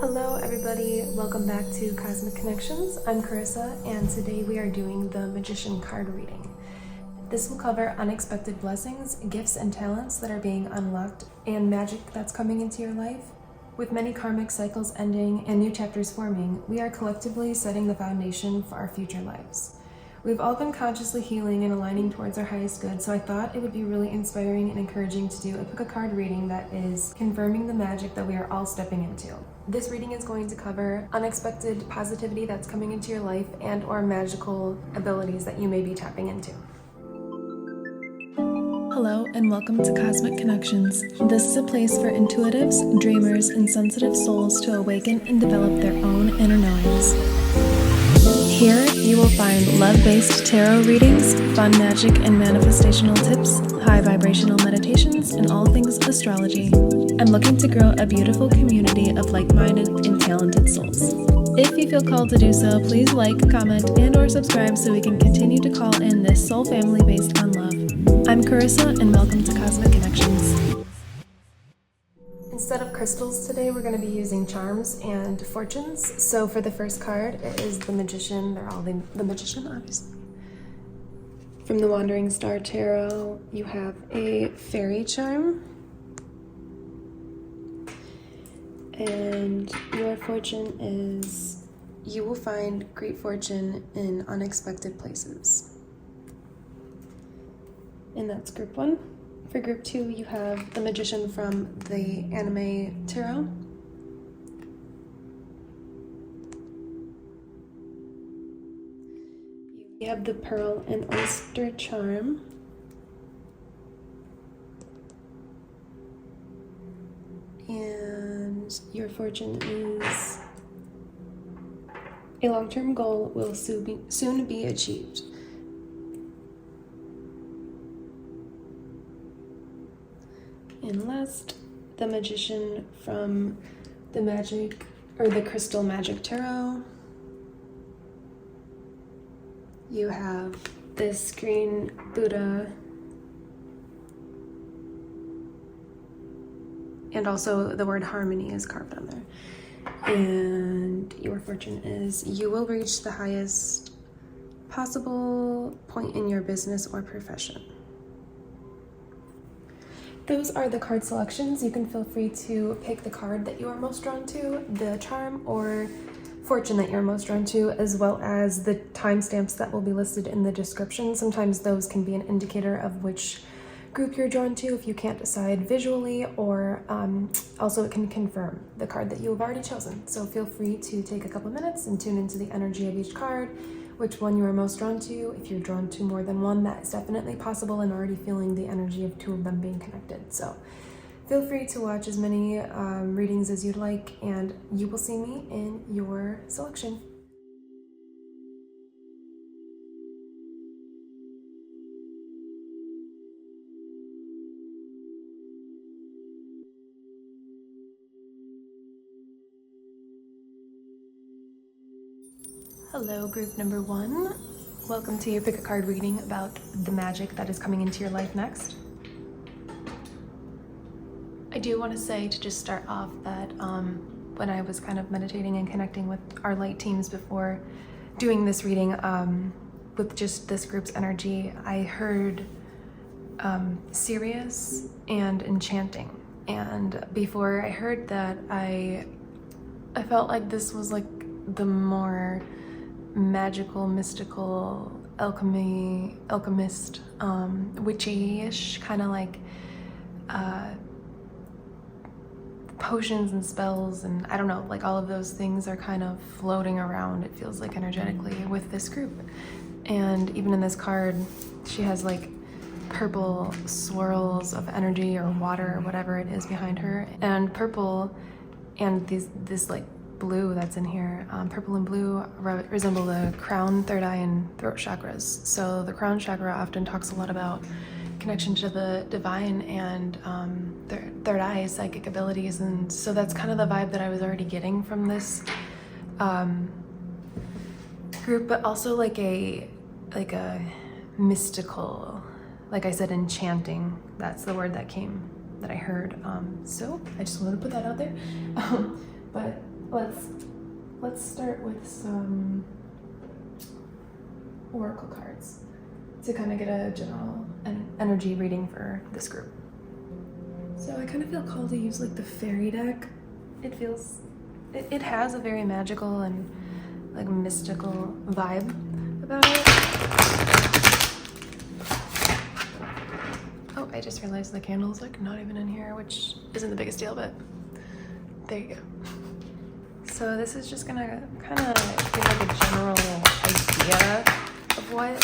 Hello everybody, welcome back to Cosmic Connections. I'm Carissa and today we are doing the Magician card reading. This will cover unexpected blessings, gifts and talents that are being unlocked, and magic that's coming into your life. With many karmic cycles ending and new chapters forming, we are collectively setting the foundation for our future lives. We've all been consciously healing and aligning towards our highest good, so I thought it would be really inspiring and encouraging to do a pickacard reading that is confirming the magic that we are all stepping into. This reading is going to cover unexpected positivity that's coming into your life and or magical abilities that you may be tapping into. Hello and welcome to Cosmic Connections. This is a place for intuitives, dreamers, and sensitive souls to awaken and develop their own inner knowings. Here, you will find love-based tarot readings, fun magic and manifestational tips, high vibrational meditations, and all things astrology. I'm looking to grow a beautiful community of like-minded and talented souls. If you feel called to do so, please like, comment, and or subscribe so we can continue to call in this soul family based on love. I'm Carissa, and welcome to Cosmic Connections. Instead of crystals today, we're going to be using charms and fortunes. So for the first card, it is the Magician. They're all the Magician, obviously. From the Wandering Star Tarot, you have a fairy charm. And your fortune is, you will find great fortune in unexpected places. And that's group 1. For group 2, you have the Magician from the anime tarot. You have the Pearl and Oyster charm. And your fortune is, a long-term goal will soon be achieved. And last, the Magician from the Magic, or the Crystal Magic Tarot. You have this green Buddha, and also the word harmony is carved on there. And your fortune is, you will reach the highest possible point in your business or profession. Those are the card selections. You can feel free to pick the card that you are most drawn to, the charm or fortune that you're most drawn to, as well as the timestamps that will be listed in the description. Sometimes those can be an indicator of which group you're drawn to if you can't decide visually, or also it can confirm the card that you have already chosen. So feel free to take a couple minutes and tune into the energy of each card, which one you are most drawn to. If you're drawn to more than one, that is definitely possible, and already feeling the energy of 2 of them being connected. So feel free to watch as many readings as you'd like, and you will see me in your selection. Hello, group number 1. Welcome to your pick a card reading about the magic that is coming into your life next. I do want to say, to just start off, that when I was kind of meditating and connecting with our light teams before doing this reading, with just this group's energy, I heard serious and enchanting. And before I heard that, I felt like this was like the more magical, mystical, alchemist, witchy-ish, kind of like potions and spells, and I don't know, like all of those things are kind of floating around, it feels like, energetically with this group. And even in this card, she has like purple swirls of energy or water or whatever it is behind her, and purple and this like blue that's in here, purple and blue resemble the crown, third eye, and throat chakras. So the crown chakra often talks a lot about connection to the divine and third eye, psychic abilities, and so that's kind of the vibe that I was already getting from this group, but also like a mystical, like I said, enchanting. That's the word that I heard. So I just wanted to put that out there. But let's start with some oracle cards to kind of get a general energy reading for this group. So I kind of feel called to use like the fairy deck. It has a very magical and like mystical vibe about it. Oh, I just realized the candle's like not even in here, which isn't the biggest deal, but there you go. So this is just gonna kind of give like a general idea of what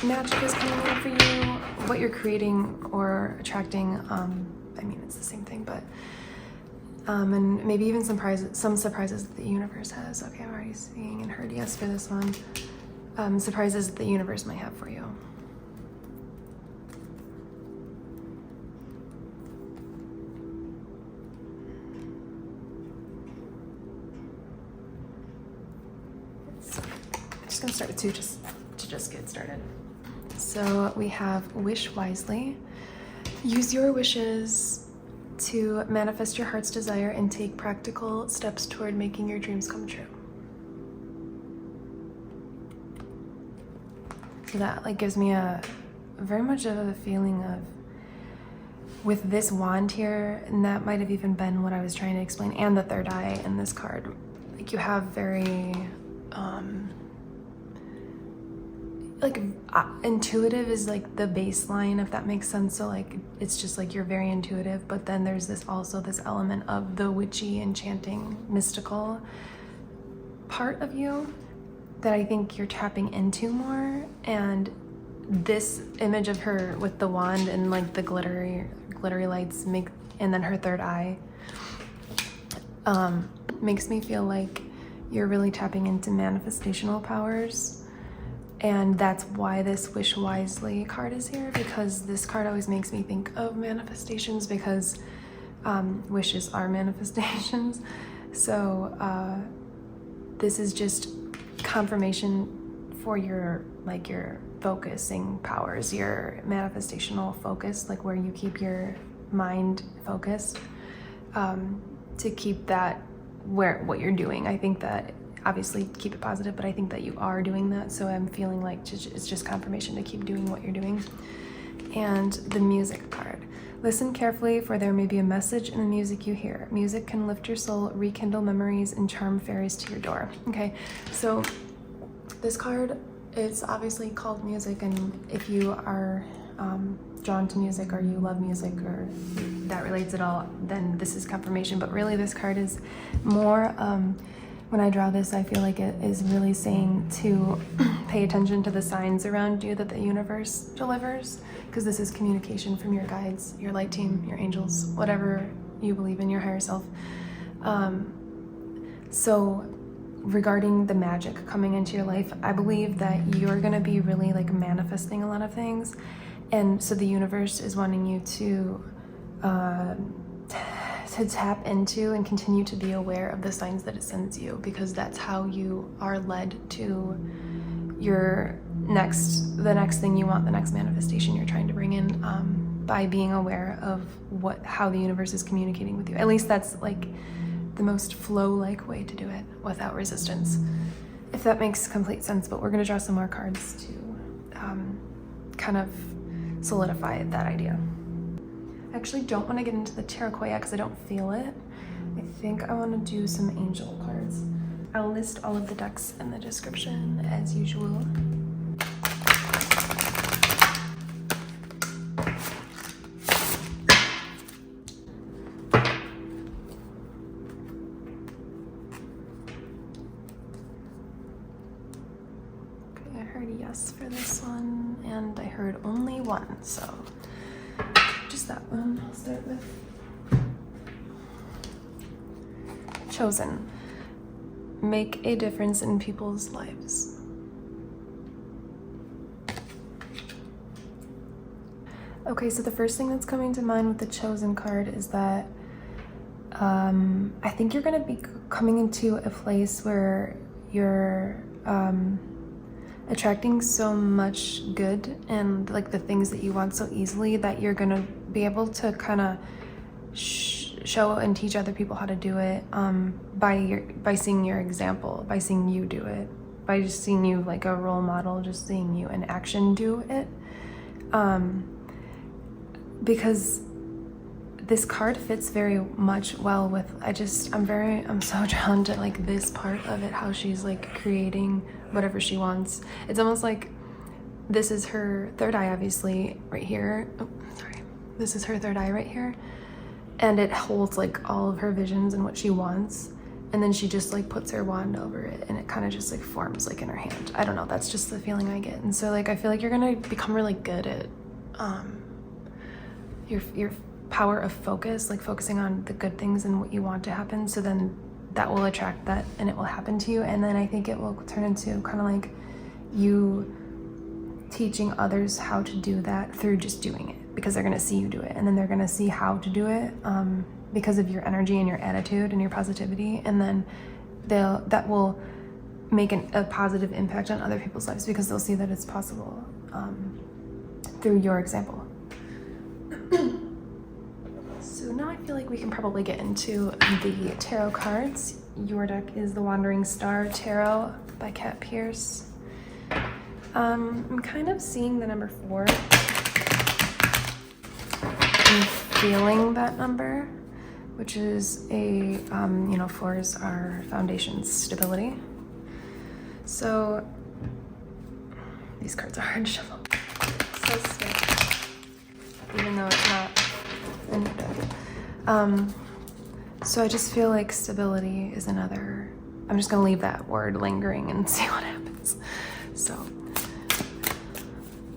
magic is coming in for you, what you're creating or attracting. I mean, it's the same thing, but and maybe even some surprises that the universe has. Okay, I'm already seeing and heard yes for this one. Surprises that the universe might have for you. I'm just gonna start with two just to get started. So we have wish wisely. Use your wishes to manifest your heart's desire and take practical steps toward making your dreams come true. So that like gives me a very much of a feeling of, with this wand here, and that might have even been what I was trying to explain, and the third eye in this card. Like you have very intuitive is like the baseline, if that makes sense. So like it's just like you're very intuitive, but then there's this element of the witchy, enchanting, mystical part of you that I think you're tapping into more. And this image of her with the wand and like the glittery lights and then her third eye makes me feel like you're really tapping into manifestational powers. And that's why this Wish Wisely card is here, because this card always makes me think of manifestations, because wishes are manifestations. So this is just confirmation for your focusing powers, your manifestational focus, like where you keep your mind focused, to keep that what you're doing. I think that obviously keep it positive, but I think that you are doing that. So I'm feeling like it's just confirmation to keep doing what you're doing. And the music card. Listen carefully, for there may be a message in the music you hear. Music can lift your soul, rekindle memories, and charm fairies to your door. Okay, so this card is obviously called music, and if you are drawn to music, or you love music, or that relates at all, then this is confirmation. But really this card is more, when I draw this, I feel like it is really saying to pay attention to the signs around you that the universe delivers, because this is communication from your guides, your light team, your angels, whatever you believe in, your higher self. So regarding the magic coming into your life, I believe that you're gonna be really like manifesting a lot of things. And so the universe is wanting you to tap into and continue to be aware of the signs that it sends you, because that's how you are led to your the next thing you want, the next manifestation you're trying to bring in, by being aware of how the universe is communicating with you. At least that's like the most flow-like way to do it without resistance, if that makes complete sense. But we're going to draw some more cards to kind of solidify that idea. I actually don't want to get into the tarot yet because I don't feel it. I think I want to do some angel cards. I'll list all of the decks in the description as usual. Okay, I heard yes for this one, and I heard only one, so just that one I'll start with. Chosen. Make a difference in people's lives. Okay, so the first thing that's coming to mind with the Chosen card is that I think you're going to be coming into a place where you're attracting so much good and like the things that you want so easily that you're going to be able to kind of show and teach other people how to do it by seeing your example, by seeing you do it, by just seeing you like a role model, just seeing you in action do it. Because this card fits very much well with, I'm so drawn to like this part of it, how she's like creating whatever she wants. It's almost like this is her third eye, obviously, right here. Oh, sorry. This is her third eye right here. And it holds like all of her visions and what she wants. And then she just like puts her wand over it and it kind of just like forms like in her hand. I don't know, that's just the feeling I get. And so like, I feel like you're gonna become really good at your power of focus, like focusing on the good things and what you want to happen. So then that will attract that and it will happen to you. And then I think it will turn into kind of like you teaching others how to do that through just doing it, because they're going to see you do it and then they're going to see how to do it because of your energy and your attitude and your positivity. And then that will make a positive impact on other people's lives because they'll see that it's possible through your example. So now I feel like we can probably get into the tarot cards. Your deck is the Wandering Star Tarot by Kat Pierce. I'm kind of seeing the number 4. I'm feeling that number, which is a, 4s are foundation stability. So these cards are hard to shuffle. So stiff, even though it's not in the deck. So I just feel like stability is another, I'm just gonna leave that word lingering and see what happens. So,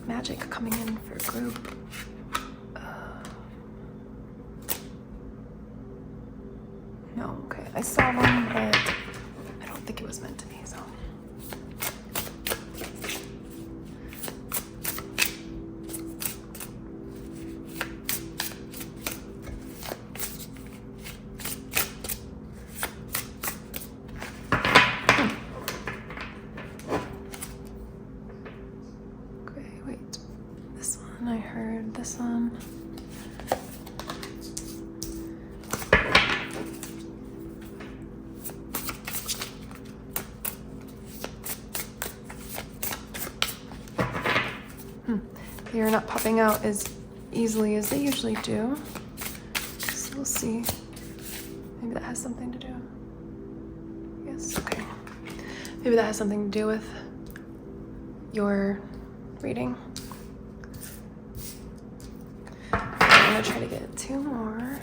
magic coming in for group. No, okay, I saw one, but I don't think it was meant to be, so. I heard this one. They're not popping out as easily as they usually do. So we'll see. Maybe that has something to do. Yes, okay. Maybe that has something to do with your reading. I'm gonna try to get 2 more.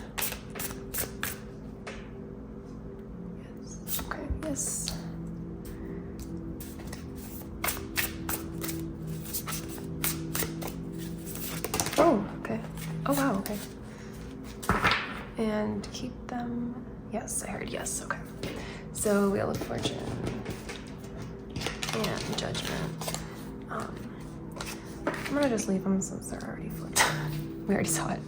Yes, okay, yes. Oh, okay. Oh, wow, okay. And keep them, yes, I heard yes, okay. So Wheel of Fortune and Judgment. I'm gonna just leave them since they're already flipped. We already saw it.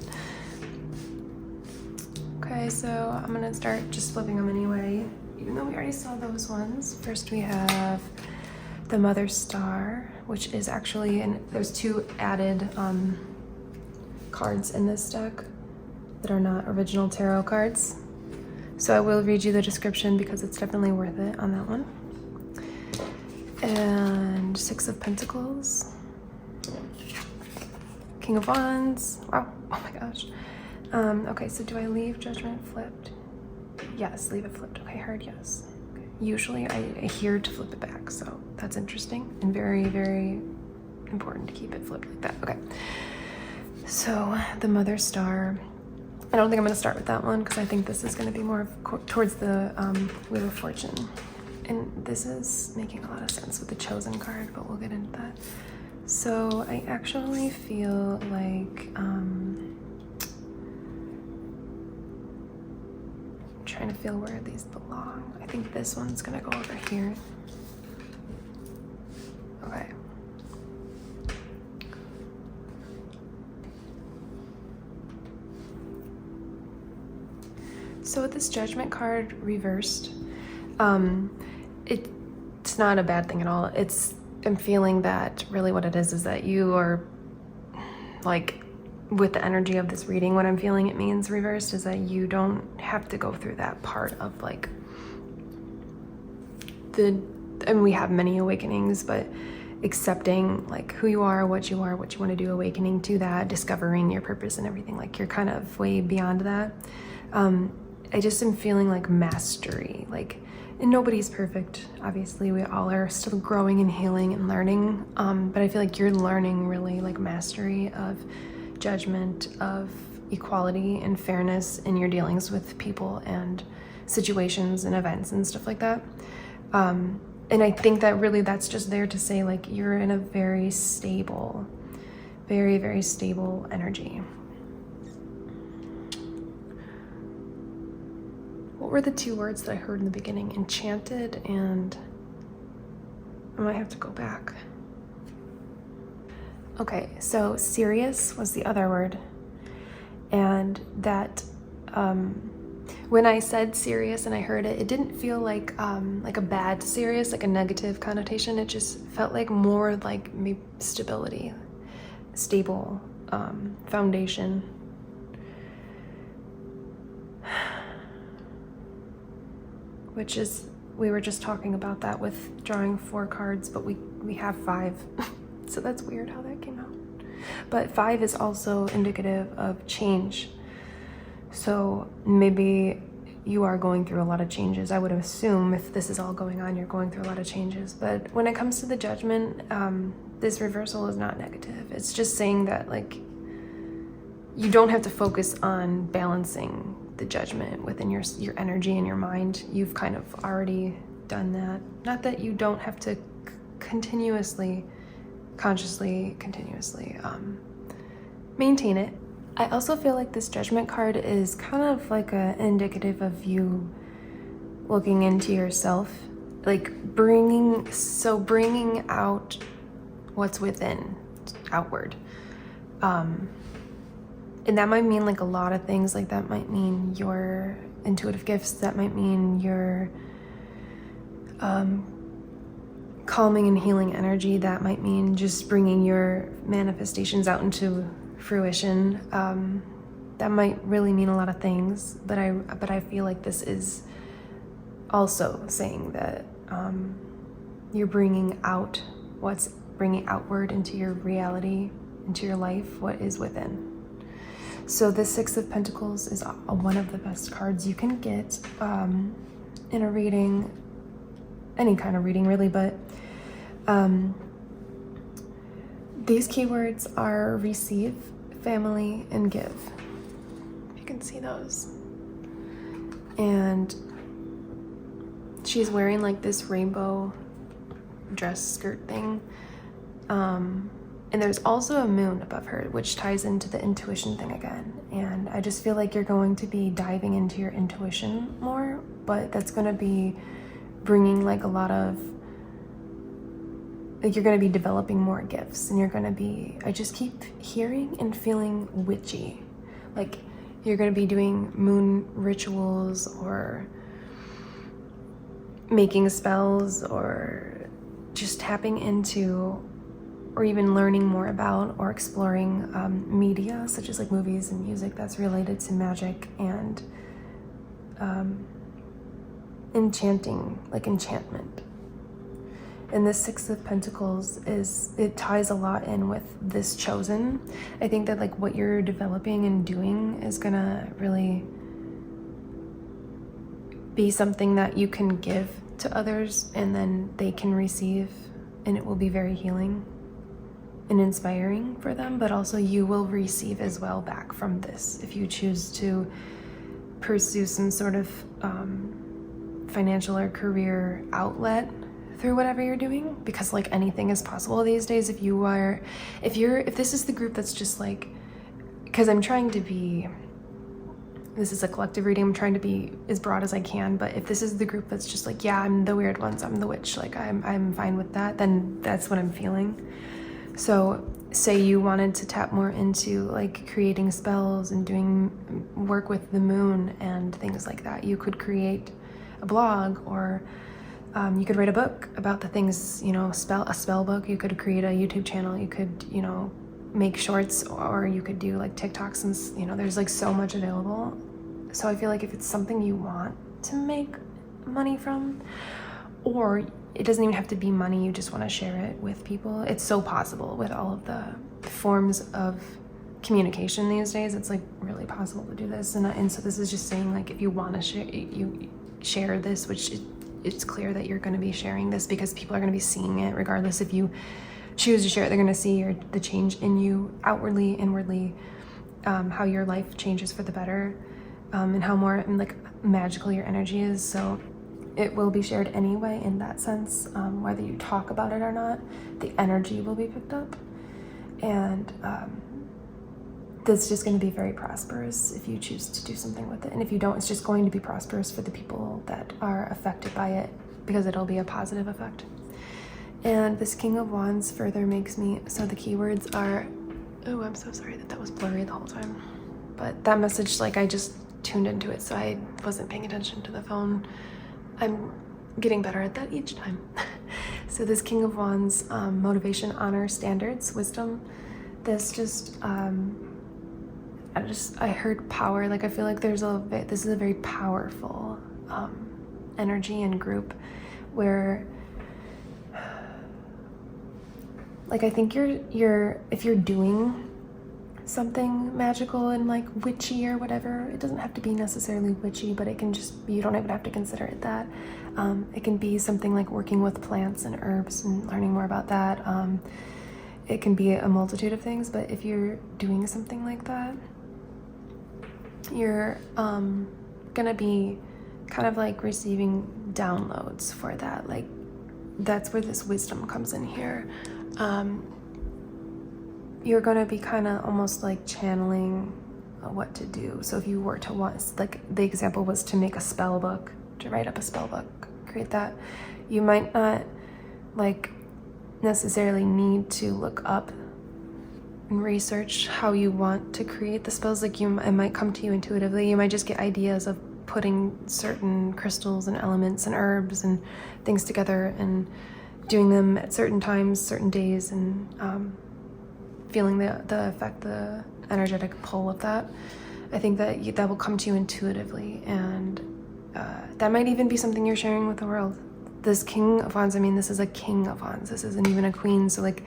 Okay, so I'm gonna start just flipping them anyway, even though we already saw those ones. First we have the Mother Star, which is actually, and there's 2 added cards in this deck that are not original tarot cards. So I will read you the description because it's definitely worth it on that one. And 6 of Pentacles. King of Wands. Wow, oh my gosh. Okay, so do I leave Judgment flipped? Yes, leave it flipped. Okay, heard yes. Okay. Usually I hear to flip it back, so that's interesting and very, very important to keep it flipped like that. Okay, so the Mother Star. I don't think I'm gonna start with that one because I think this is gonna be more towards the Wheel of Fortune. And this is making a lot of sense with the Chosen card, but we'll get into that. So I actually feel like I'm trying to feel where these belong. I think this one's gonna go over here. Okay. So with this Judgment card reversed, it's not a bad thing at all. I'm feeling that really what it is that you are like with the energy of this reading, what I'm feeling it means reversed is that you don't have to go through that part of like and we have many awakenings, but accepting like who you are, what you want to do, awakening to that, discovering your purpose and everything, like you're kind of way beyond that. I just am feeling like mastery, like, and nobody's perfect, obviously we all are still growing and healing and learning, but I feel like you're learning really like mastery of judgment, of equality and fairness in your dealings with people and situations and events and stuff like that. And I think that really that's just there to say like you're in a very stable, very, very stable energy. What were the two words that I heard in the beginning? Enchanted and I might have to go back. Okay, so serious was the other word. And that when I said serious and I heard it, it didn't feel like a bad serious, like a negative connotation. It just felt like more like maybe stability, stable foundation. Which is, we were just talking about that with drawing 4 cards, but we have 5. So that's weird how that came out. But 5 is also indicative of change. So maybe you are going through a lot of changes. I would assume if this is all going on, you're going through a lot of changes. But when it comes to the judgment, this reversal is not negative. It's just saying that like you don't have to focus on balancing the judgment within your energy and your mind. You've kind of already done that. Not that you don't have to continuously maintain it. I also feel like this judgment card is kind of like an indicative of you looking into yourself, like bringing out what's within, outward. And that might mean like a lot of things. Like that might mean your intuitive gifts. That might mean your calming and healing energy. That might mean just bringing your manifestations out into fruition. That might really mean a lot of things, but I feel like this is also saying that you're bringing outward into your reality, into your life, what is within. So the 6 of Pentacles is one of the best cards you can get in a reading, any kind of reading really, but these keywords are receive, family, and give. If you can see those. And she's wearing like this rainbow dress skirt thing. And there's also a moon above her, which ties into the intuition thing again. And I just feel like you're going to be diving into your intuition more, but that's going to be bringing like a lot of, like you're going to be developing more gifts, and you're going to be, I just keep hearing and feeling witchy. Like you're going to be doing moon rituals or making spells or just tapping into or even learning more about or exploring media such as like movies and music that's related to magic and enchanting, like enchantment. And the 6 of Pentacles it ties a lot in with this chosen. I think that like what you're developing and doing is gonna really be something that you can give to others and then they can receive, and it will be very healing and inspiring for them, but also you will receive as well back from this if you choose to pursue some sort of financial or career outlet through whatever you're doing, because like anything is possible these days. If this is the group that's just like, because I'm trying to be, this is a collective reading, I'm trying to be as broad as I can, but if this is the group that's just like, yeah, I'm the weird ones, I'm the witch, like I'm fine with that, then that's what I'm feeling. So say you wanted to tap more into like creating spells and doing work with the moon and things like that, you could create a blog, or you could write a book about the things, a spell book. You could create a YouTube channel. You could, make shorts, or you could do like TikToks, and you know, there's like so much available. So I feel like if it's something you want to make money from, or it doesn't even have to be money, you just want to share it with people, it's so possible with all of the forms of communication these days. It's like really possible to do this, and so this is just saying, like, if you want to share this, which it's clear that you're going to be sharing this because people are going to be seeing it regardless. If you choose to share it, they're going to see the change in you outwardly, inwardly, how your life changes for the better, and how more like magical your energy is. So it will be shared anyway in that sense, whether you talk about it or not. The energy will be picked up, and that's just going to be very prosperous if you choose to do something with it. And if you don't, it's just going to be prosperous for the people that are affected by it, because it'll be a positive effect. And this King of Wands further makes me, so the keywords are, oh, I'm so sorry that was blurry the whole time. But that message, like, I just tuned into it, so I wasn't paying attention to the phone. I'm getting better at that each time. So this King of Wands, motivation, honor, standards, wisdom. This just, I heard power. Like, I feel like this is a very powerful energy and group where, like, I think if you're doing something magical and like witchy or whatever, it doesn't have to be necessarily witchy, but it can just be, you don't even have to consider it that. It can be something like working with plants and herbs and learning more about that. It can be a multitude of things, but if you're doing something like that, you're gonna be kind of like receiving downloads for that. Like, that's where this wisdom comes in here. You're gonna be kind of almost like channeling what to do. So if you were to want, like the example was to make a spell book, to write up a spell book, create that, you might not like necessarily need to look up and research how you want to create the spells. Like, it might come to you intuitively. You might just get ideas of putting certain crystals and elements and herbs and things together and doing them at certain times, certain days, and feeling the effect, the energetic pull of that. I think that will come to you intuitively, and that might even be something you're sharing with the world. This King of Wands, I mean, this is a King of Wands. This isn't even a queen. So like,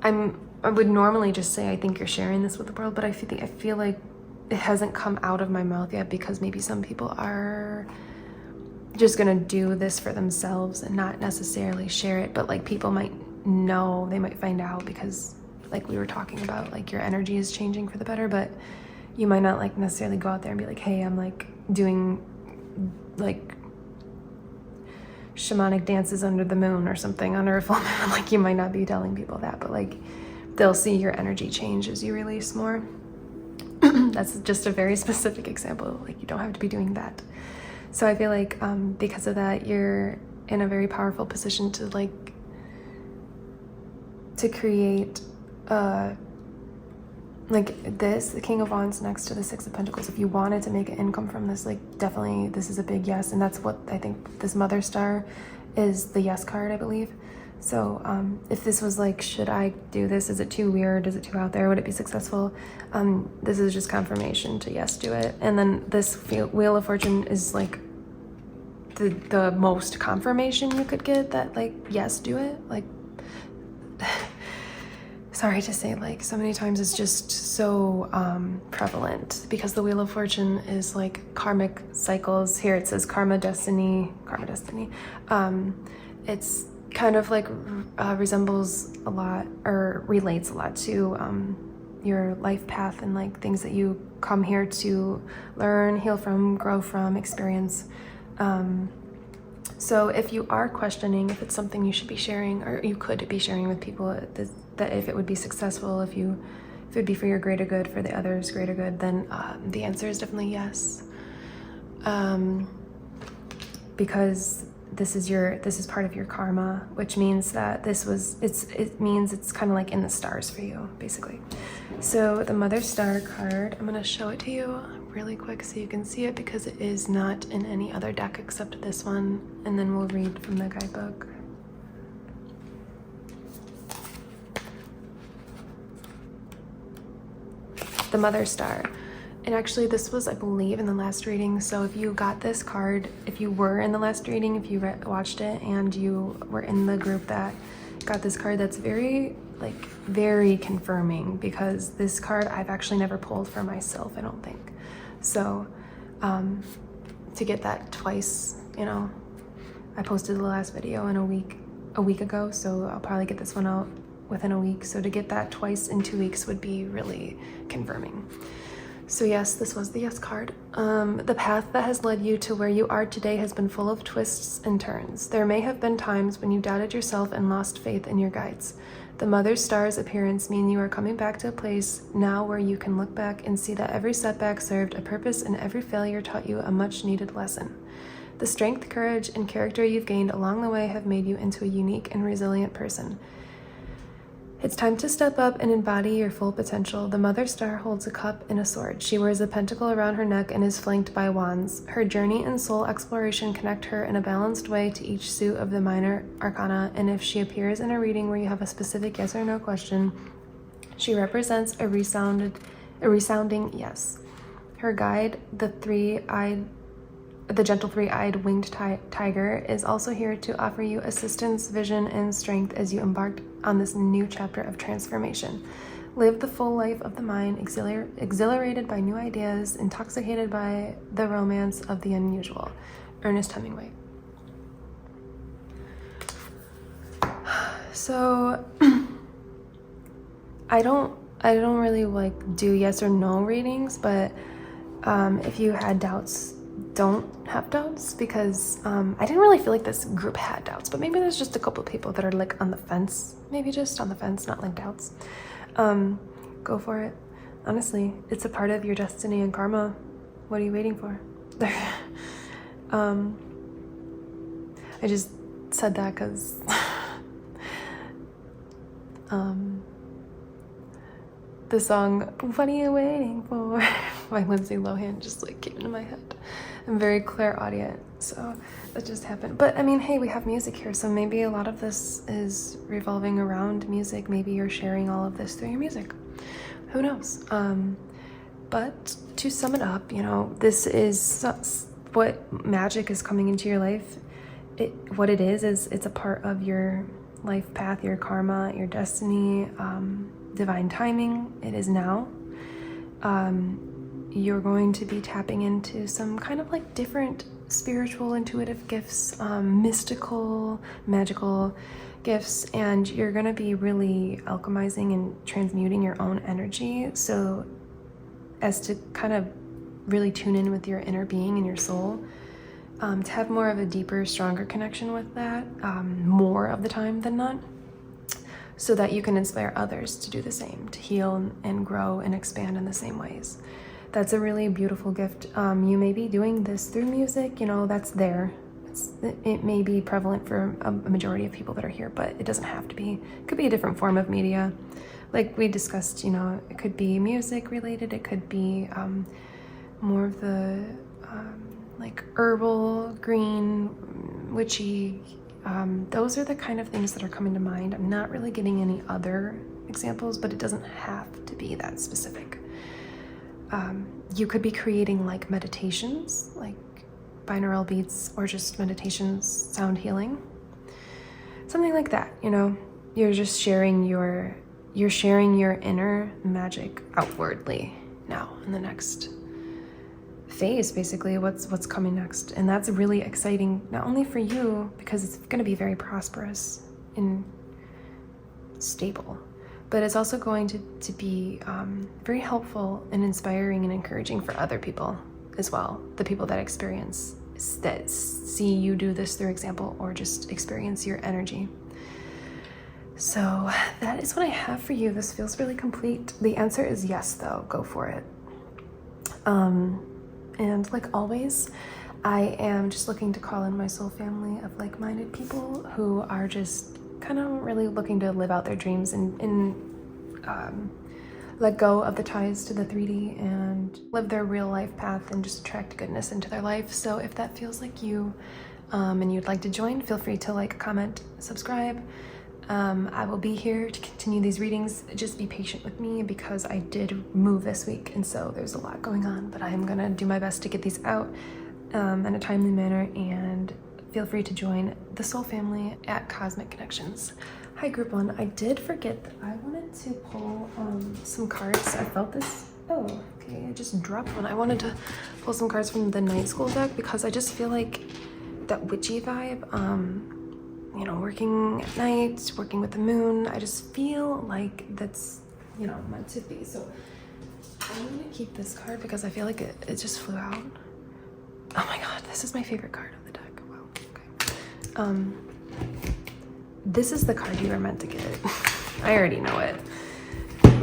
I would normally just say, I think you're sharing this with the world, but I feel like it hasn't come out of my mouth yet, because maybe some people are just gonna do this for themselves and not necessarily share it. But like, people might know, they might find out, because like we were talking about, like, your energy is changing for the better, but you might not like necessarily go out there and be like, hey, I'm like doing like shamanic dances under the moon or something under a full moon. Like, you might not be telling people that, but like, they'll see your energy change as you release more. That's just a very specific example. Like, you don't have to be doing that. So I feel like because of that, you're in a very powerful position to like, to create like this, the King of Wands next to the Six of Pentacles. If you wanted to make an income from this, like, definitely this is a big yes. And that's what I think this Mother Star is, the yes card, I believe. So if this was like, should I do this? Is it too weird? Is it too out there? Would it be successful? This is just confirmation to yes, do it. And then this Wheel of Fortune is like the most confirmation you could get that like, yes, do it. Like, sorry to say, like, so many times it's just so prevalent, because the Wheel of Fortune is like karmic cycles. Here it says karma destiny. It's kind of like resembles a lot, or relates a lot to your life path and like things that you come here to learn, heal from, grow from, experience. So if you are questioning if it's something you should be sharing, or you could be sharing with people, that if it would be successful, if it would be for your greater good, for the others' greater good, then the answer is definitely yes. Because this is part of your karma, which means that it means it's kind of like in the stars for you, basically. So the Mother Star card, I'm gonna show it to you really quick so you can see it, because it is not in any other deck except this one, and then we'll read from the guidebook. the Mother Star. And actually this was, I believe, in the last reading. So if you got this card, if you were in the last reading, if you watched it and you were in the group that got this card, that's very confirming, because this card I've actually never pulled for myself, I don't think. So to get that twice, you know, I posted the last video in a week ago, so I'll probably get this one out within a week. So to get that twice in 2 weeks would be really confirming. So yes, this was the yes card. The path that has led you to where you are today has been full of twists and turns. There may have been times when you doubted yourself and lost faith in your guides. The Mother Star's appearance means you are coming back to a place now where you can look back and see that every setback served a purpose and every failure taught you a much needed lesson. The strength, courage, and character you've gained along the way have made you into a unique and resilient person. It's time to step up and embody your full potential. The Mother Star holds a cup and a sword. She wears a pentacle around her neck and is flanked by wands. Her journey and soul exploration connect her in a balanced way to each suit of the minor arcana, and if she appears in a reading where you have a specific yes or no question, she represents a resounding yes. Her guide, the gentle three-eyed winged tiger, is also here to offer you assistance, vision, and strength as you embark on this new chapter of transformation. Live the full life of the mind, exhilarated by new ideas, intoxicated by the romance of the unusual. Ernest Hemingway. So I don't really do yes or no readings, but if you had doubts, don't have doubts, because I didn't really feel like this group had doubts, but maybe there's just a couple of people that are on the fence, maybe just on the fence, not doubts. Go for it. Honestly, it's a part of your destiny and karma. What are you waiting for? I just said that because the song "What Are You Waiting For" by Lindsay Lohan just came into my head. I'm very clairaudient, so that just happened. But I mean, hey, we have music here, so maybe a lot of this is revolving around music. Maybe you're sharing all of this through your music. Who knows? But to sum it up, this is what magic is coming into your life. What it is it's a part of your life path, your karma, your destiny, divine timing. It is now. You're going to be tapping into some kind of different spiritual, intuitive gifts, mystical, magical gifts, and you're going to be really alchemizing and transmuting your own energy so as to kind of really tune in with your inner being and your soul, to have more of a deeper, stronger connection with that, more of the time than not, so that you can inspire others to do the same, to heal and grow and expand in the same ways. That's a really beautiful gift. You may be doing this through music, that's there. It may be prevalent for a majority of people that are here, but it doesn't have to be. It could be a different form of media. Like we discussed, it could be music related. It could be more of the herbal, green, witchy. Those are the kind of things that are coming to mind. I'm not really getting any other examples, but it doesn't have to be that specific. You could be creating meditations, binaural beats, or just meditations, sound healing, something like that. You're just sharing your inner magic outwardly now in the next phase, basically what's coming next. And that's really exciting, not only for you, because it's going to be very prosperous and stable, but it's also going to be very helpful and inspiring and encouraging for other people as well. The people that see you do this through example, or just experience your energy. So that is what I have for you. This feels really complete. The answer is yes, though. Go for it. And like always, I am just looking to call in my soul family of like-minded people who are just kind of really looking to live out their dreams and let go of the ties to the 3D and live their real life path and just attract goodness into their life. So if that feels like you, and you'd like to join, feel free to comment, subscribe, I will be here to continue these readings. Just be patient with me because I did move this week, and so there's a lot going on, but I am gonna do my best to get these out in a timely manner, and feel free to join the soul family at Cosmic Connections. Hi group 1, I did forget that I wanted to pull some cards. I felt this, oh, okay, I just dropped one. I wanted to pull some cards from the Night School deck because I just feel like that witchy vibe, you know, working at night, working with the moon, I just feel like that's, you know, meant to be. So I'm gonna keep this card because I feel like it just flew out. Oh my god, this is my favorite card of the deck. Wow, okay. This is the card you were meant to get. I already know it.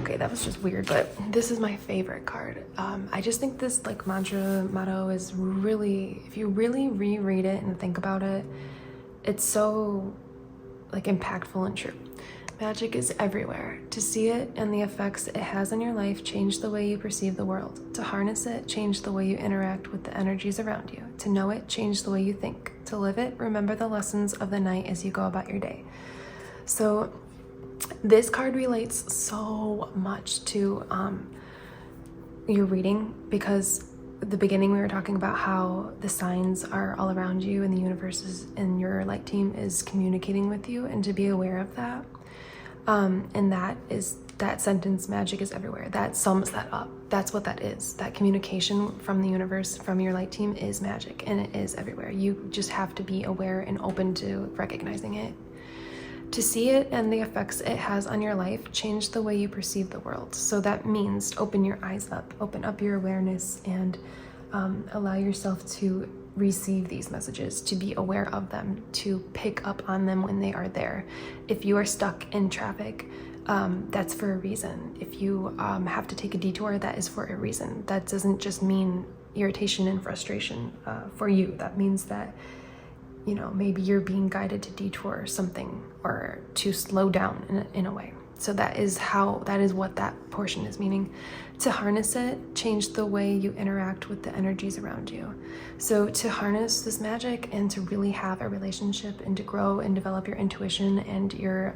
Okay, that was just weird, but this is my favorite card. I just think this like motto is really, if you really reread it and think about it, it's so like impactful and true. Magic is everywhere. To see it and the effects it has on your life change the way you perceive the world. To harness it, change the way you interact with the energies around you. To know it, change the way you think. To live it, remember the lessons of the night as you go about your day. So this card relates so much to your reading, because at the beginning we were talking about how the signs are all around you and the universe is, and your light team is communicating with you, and to be aware of that. And that sentence, magic is everywhere, that sums that up. That's what that is. That communication from the universe, from your light team, is magic, and it is everywhere. You just have to be aware and open to recognizing it. To see it and the effects it has on your life change the way you perceive the world. So that means open your eyes up, open up your awareness, and allow yourself to receive these messages, to be aware of them, to pick up on them when they are there. If you are stuck in traffic, that's for a reason. If you have to take a detour, that is for a reason. That doesn't just mean irritation and frustration for you. That means that, you know, maybe you're being guided to detour something or to slow down in a way. So that is what that portion is meaning. To harness it, change the way you interact with the energies around you. So to harness this magic and to really have a relationship and to grow and develop your intuition and your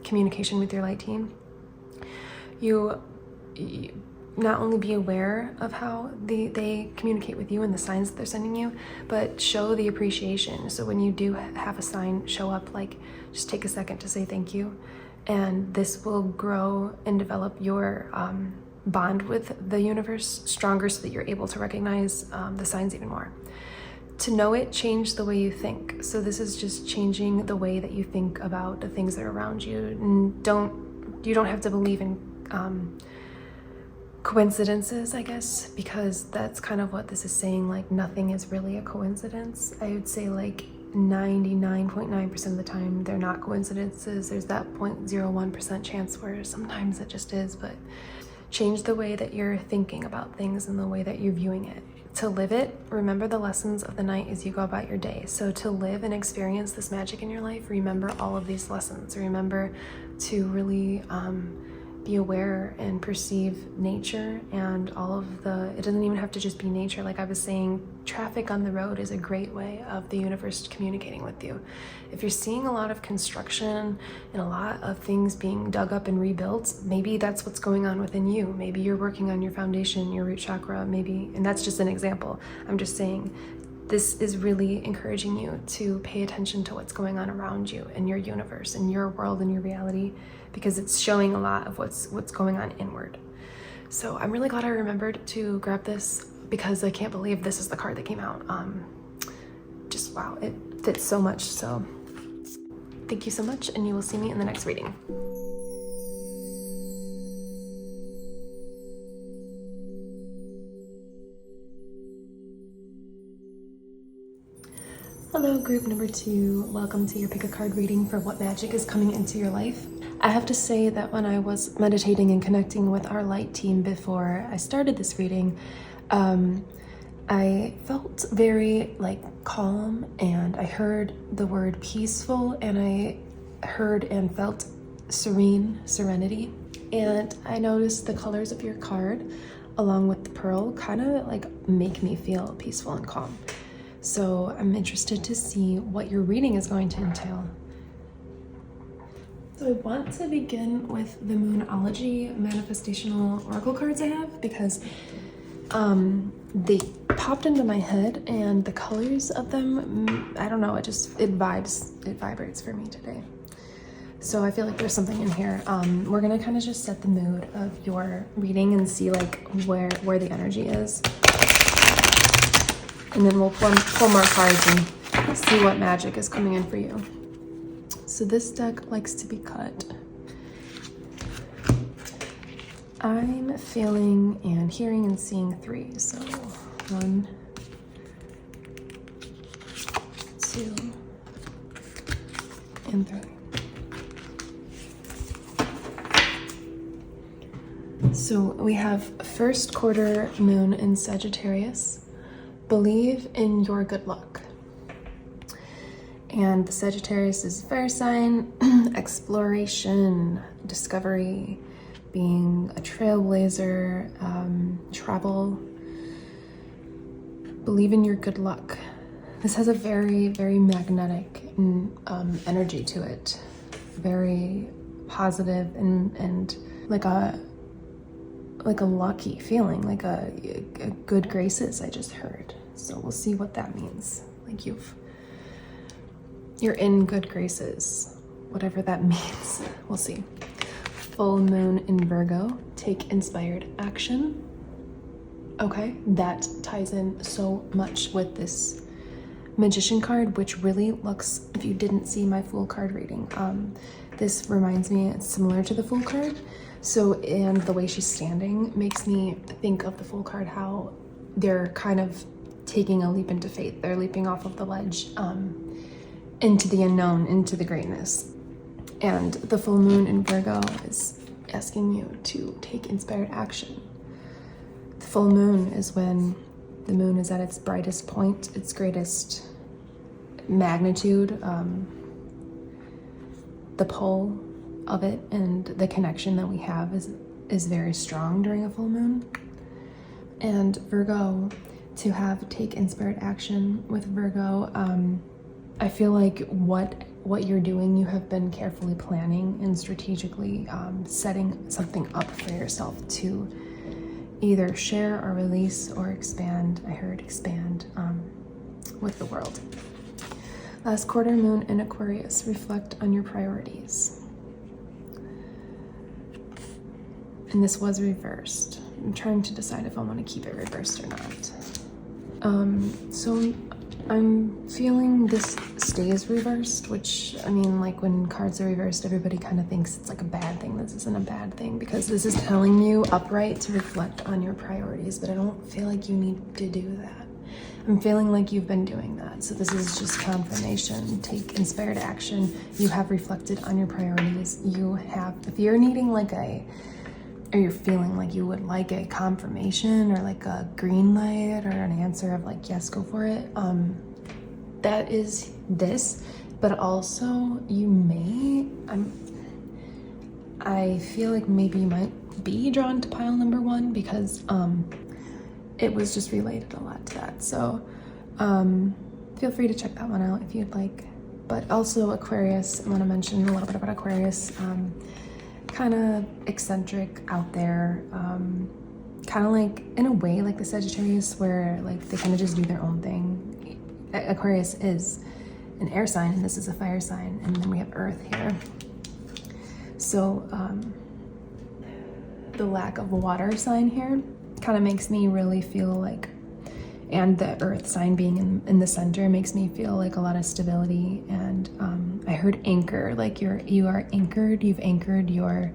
communication with your light team, you not only be aware of how they communicate with you and the signs that they're sending you, but show the appreciation. So when you do have a sign show up, like, just take a second to say thank you, and this will grow and develop your bond with the universe stronger, so that you're able to recognize the signs even more. To know it, change the way you think. So this is just changing the way that you think about the things that are around you. And you don't have to believe in coincidences, I guess, because that's kind of what this is saying. Like, nothing is really a coincidence. I would say like 99.9% of the time they're not coincidences. There's that 0.01% chance where sometimes it just is. But change the way that you're thinking about things and the way that you're viewing it. To live it, remember the lessons of the night as you go about your day. So to live and experience this magic in your life, remember all of these lessons. Remember to really be aware and perceive nature and all of it doesn't even have to just be nature. Like I was saying, traffic on the road is a great way of the universe communicating with you. If you're seeing a lot of construction and a lot of things being dug up and rebuilt, maybe that's what's going on within you. Maybe you're working on your foundation, your root chakra, maybe, and that's just an example. I'm just saying, this is really encouraging you to pay attention to what's going on around you in your universe, in your world, in your reality, because it's showing a lot of what's going on inward. So I'm really glad I remembered to grab this, because I can't believe this is the card that came out. Just wow, it fits so much. So thank you so much, and you will see me in the next reading. Hello, group number 2. Welcome to your pick a card reading for what magic is coming into your life. I have to say that when I was meditating and connecting with our light team before I started this reading, I felt very calm, and I heard the word peaceful, and I heard and felt serenity. And I noticed the colors of your card along with the pearl kind of make me feel peaceful and calm. So I'm interested to see what your reading is going to entail. So I want to begin with the Moonology manifestational oracle cards I have because they popped into my head and the colors of them, I don't know, it vibrates for me today. So I feel like there's something in here. We're gonna kind of just set the mood of your reading and see like where the energy is. And then we'll pull more cards and see what magic is coming in for you. So this deck likes to be cut. I'm feeling and hearing and seeing 3. So 1, 2, and 3. So we have first quarter moon in Sagittarius. Believe in your good luck. And the Sagittarius is fire sign, exploration, discovery, being a trailblazer, travel. Believe in your good luck. This has a very, very magnetic energy to it. Very positive and like a lucky feeling, like a good graces I just heard. So we'll see what that means. Like you're in good graces, whatever that means. We'll see. Full moon in Virgo, take inspired action. Okay, that ties in so much with this Magician card, which really looks, if you didn't see my Fool card reading, this reminds me, it's similar to the Fool card. So, and the way she's standing makes me think of the Fool card, how they're kind of taking a leap into faith. They're leaping off of the ledge into the unknown, into the greatness. And the full moon in Virgo is asking you to take inspired action. The full moon is when the moon is at its brightest point, its greatest magnitude, the pull of it and the connection that we have is very strong during a full moon. And Virgo, to have take inspired action with Virgo, I feel like what you're doing, you have been carefully planning and strategically setting something up for yourself to either share or release or expand. I heard expand with the world. Last quarter moon in Aquarius, reflect on your priorities. And this was reversed. I'm trying to decide if I want to keep it reversed or not. So I'm feeling this stays reversed, which, I mean, like when cards are reversed, everybody kind of thinks it's like a bad thing. This isn't a bad thing because this is telling you upright to reflect on your priorities, but I don't feel like you need to do that. I'm feeling like you've been doing that. So this is just confirmation. Take inspired action. You have reflected on your priorities. You have, if you're needing like or you're feeling like you would like a confirmation or like a green light or an answer of like, yes, go for it. That is this, but also you may, I feel like maybe you might be drawn to pile number 1 because it was just related a lot to that. So feel free to check that one out if you'd like. But also Aquarius, I want to mention a little bit about Aquarius. Kind of eccentric, out there, kind of like in a way like the Sagittarius, where like they kind of just do their own thing. Aquarius is an air sign and this is a fire sign, and then we have Earth here. So the lack of water sign here kind of makes me really feel like, and the Earth sign being in the center makes me feel like a lot of stability. And I heard anchor, like you are anchored, you've anchored your,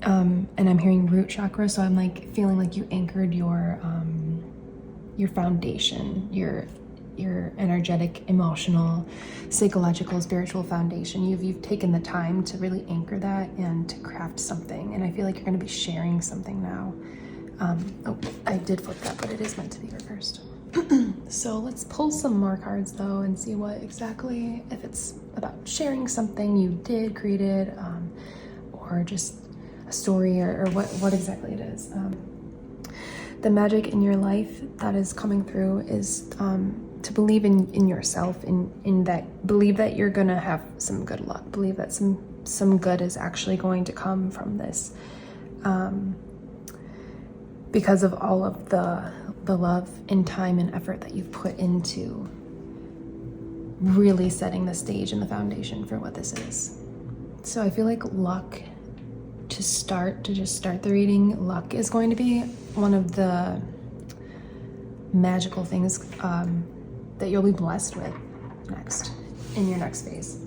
and I'm hearing root chakra, so I'm like feeling like you anchored your foundation, your energetic, emotional, psychological, spiritual foundation. You've taken the time to really anchor that and to craft something, and I feel like you're going to be sharing something now. Oh, I did flip that, but it is meant to be reversed. So let's pull some more cards though and see what exactly, if it's about sharing something you did, created, or just a story, or what exactly it is. The magic in your life that is coming through is to believe in yourself, in that, believe that you're gonna have some good luck, believe that some good is actually going to come from this, because of all of the love and time and effort that you've put into really setting the stage and the foundation for what this is. So I feel like luck, to just start the reading, luck is going to be one of the magical things that you'll be blessed with next, in your next phase.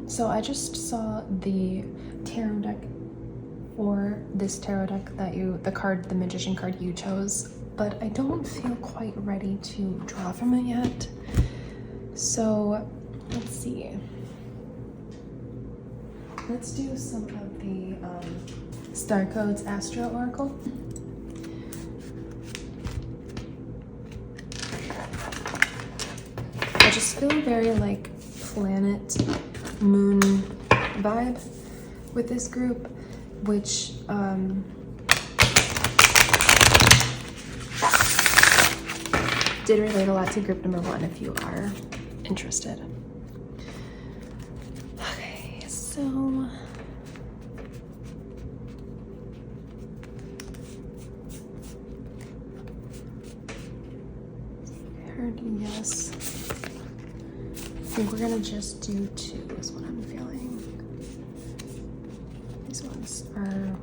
So I just saw the tarot deck for this tarot deck that the Magician card you chose, but I don't feel quite ready to draw from it yet. So let's see. Let's do some of the Star Codes Astro Oracle. I just feel very like planet moon vibe with this group, which did relate a lot to group number 1 if you are interested. Okay, so I heard yes. I think we're gonna just do 2 is what I'm feeling. These ones are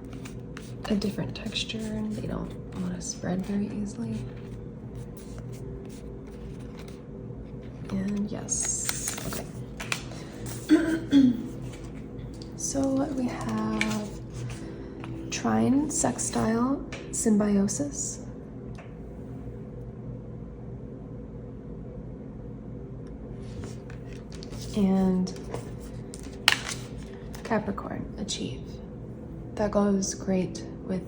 a different texture and they don't want to spread very easily. And yes, okay. So we have trine, sextile, symbiosis. And Capricorn, achieve. That goes great with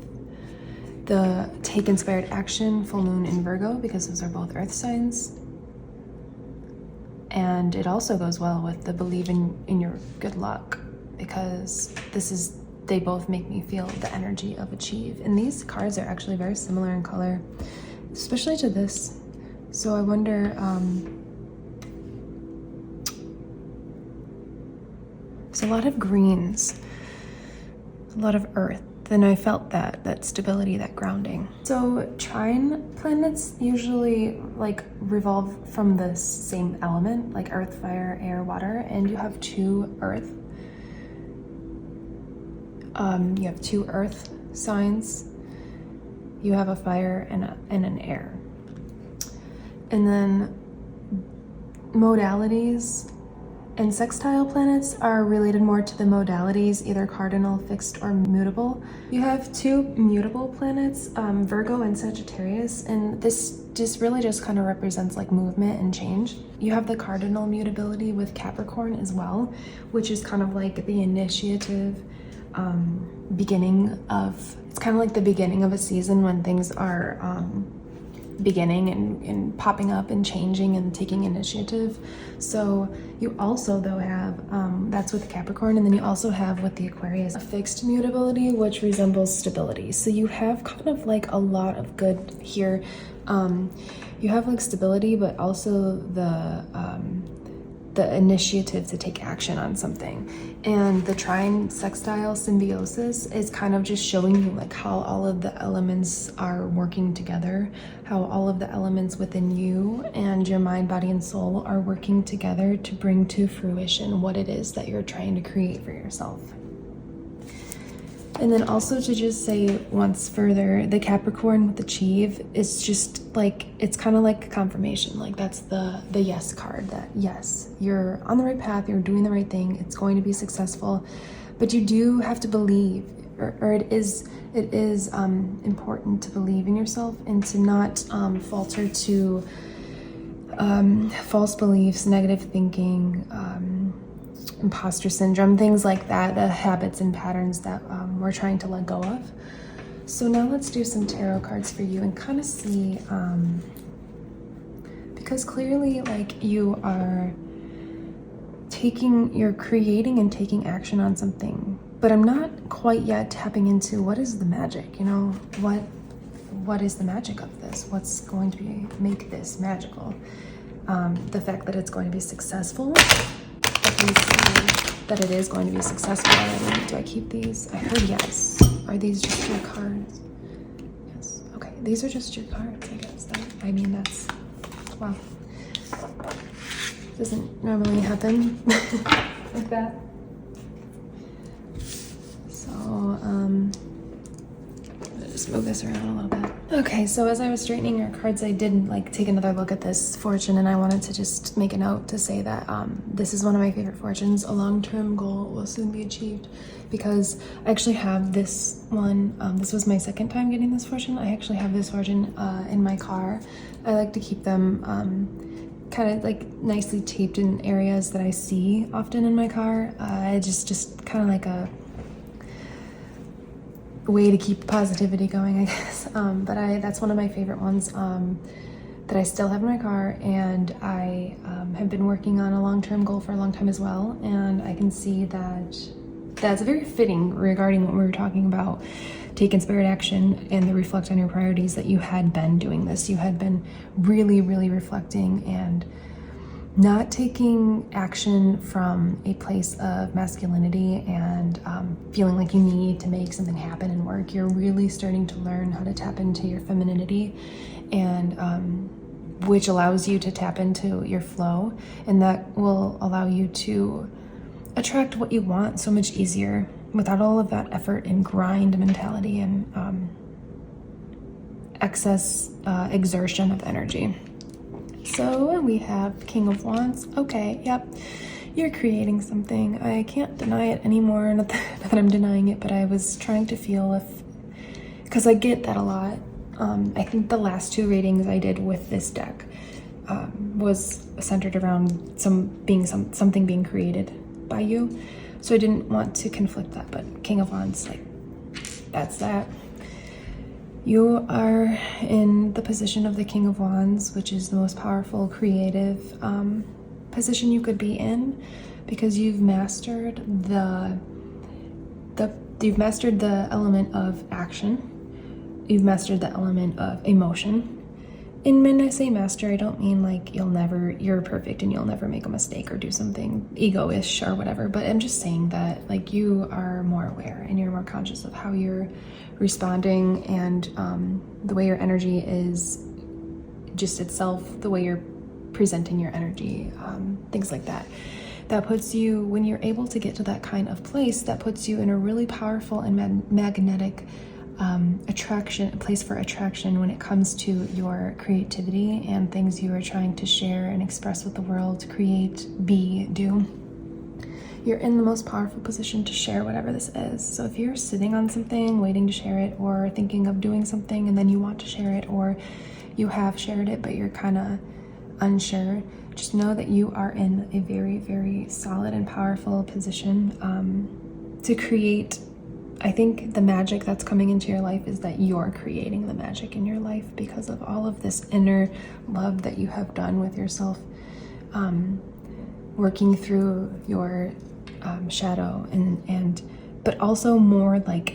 the take inspired action, full moon in Virgo, because those are both earth signs. And it also goes well with the believe in your good luck, because they both make me feel the energy of achieve. And these cards are actually very similar in color, especially to this. So I wonder, there's a lot of greens, a lot of earth, and I felt that stability, that grounding. So trine planets usually like revolve from the same element, like earth, fire, air, water, and you have 2 earth. You have 2 earth signs. You have a fire and an air. And then modalities and sextile planets are related more to the modalities, either cardinal, fixed, or mutable. You have 2 mutable planets, Virgo and Sagittarius, and this really just kind of represents like movement and change. You have the cardinal mutability with Capricorn as well, which is kind of like the initiative, it's kind of like the beginning of a season when things are beginning and popping up and changing and taking initiative. So you also though have that's with Capricorn, and then you also have with the Aquarius a fixed mutability, which resembles stability. So you have kind of like a lot of good here. You have like stability, but also the initiative to take action on something. And the trine sextile symbiosis is kind of just showing you like how all of the elements are working together, how all of the elements within you and your mind, body, and soul are working together to bring to fruition what it is that you're trying to create for yourself. And then also to just say once further, the Capricorn with achieve is just like, it's kind of like confirmation. Like that's the yes card, that yes, you're on the right path, you're doing the right thing, it's going to be successful. But you do have to believe, or it is important to believe in yourself and to not falter to false beliefs, negative thinking, imposter syndrome, things like that, the habits and patterns that we're trying to let go of. So now let's do some tarot cards for you and kind of see, because clearly like you're creating and taking action on something, but I'm not quite yet tapping into what is the magic, you know, what is the magic of this? What's going to make this magical? The fact that it's going to be successful. Let me see that it is going to be successful already. Do I keep these? I heard yes. Are these just your cards? Yes. Okay, these are just your cards, I guess. I mean, that's, wow. Doesn't normally happen like that. So, just move this around a little bit. Okay, so as I was straightening your cards, I did like take another look at this fortune, and I wanted to just make a note to say that this is one of my favorite fortunes. A long-term goal will soon be achieved, because I actually have this one. This was my second time getting this fortune. I actually have this fortune in my car. I like to keep them kind of like nicely taped in areas that I see often in my car. Just kind of like a way to keep positivity going, I guess. But that's one of my favorite ones that I still have in my car, and I have been working on a long-term goal for a long time as well, and I can see that that's very fitting regarding what we were talking about, take inspired action and the reflect on your priorities, that you had been doing this. You had been really, really reflecting and not taking action from a place of masculinity and feeling like you need to make something happen and work. You're really starting to learn how to tap into your femininity, and which allows you to tap into your flow, and that will allow you to attract what you want so much easier without all of that effort and grind mentality and excess exertion of energy. So we have King of Wands. Okay, yep, you're creating something. I can't deny it anymore. Not that I'm denying it, but I was trying to feel if, because I get that a lot. I think the last two readings I did with this deck was centered around something being created by you. So I didn't want to conflict that, but King of Wands, like, that's that. You are in the position of the King of Wands, which is the most powerful, creative position you could be in, because you've mastered the element of action. You've mastered the element of emotion. And when I say master, I don't mean like you're perfect and you'll never make a mistake or do something ego-ish or whatever, but I'm just saying that like you are more aware and you're more conscious of how you're responding, and the way your energy is just itself, the way you're presenting your energy, things like that. That puts you, when you're able to get to that kind of place, that puts you in a really powerful and magnetic a place for attraction when it comes to your creativity and things you are trying to share and express with the world, create, do. You're in the most powerful position to share whatever this is. So if you're sitting on something, waiting to share it, or thinking of doing something and then you want to share it, or you have shared it but you're kind of unsure, just know that you are in a very, very solid and powerful position to create. I think the magic that's coming into your life is that you're creating the magic in your life because of all of this inner love that you have done with yourself, working through your shadow, but also more like,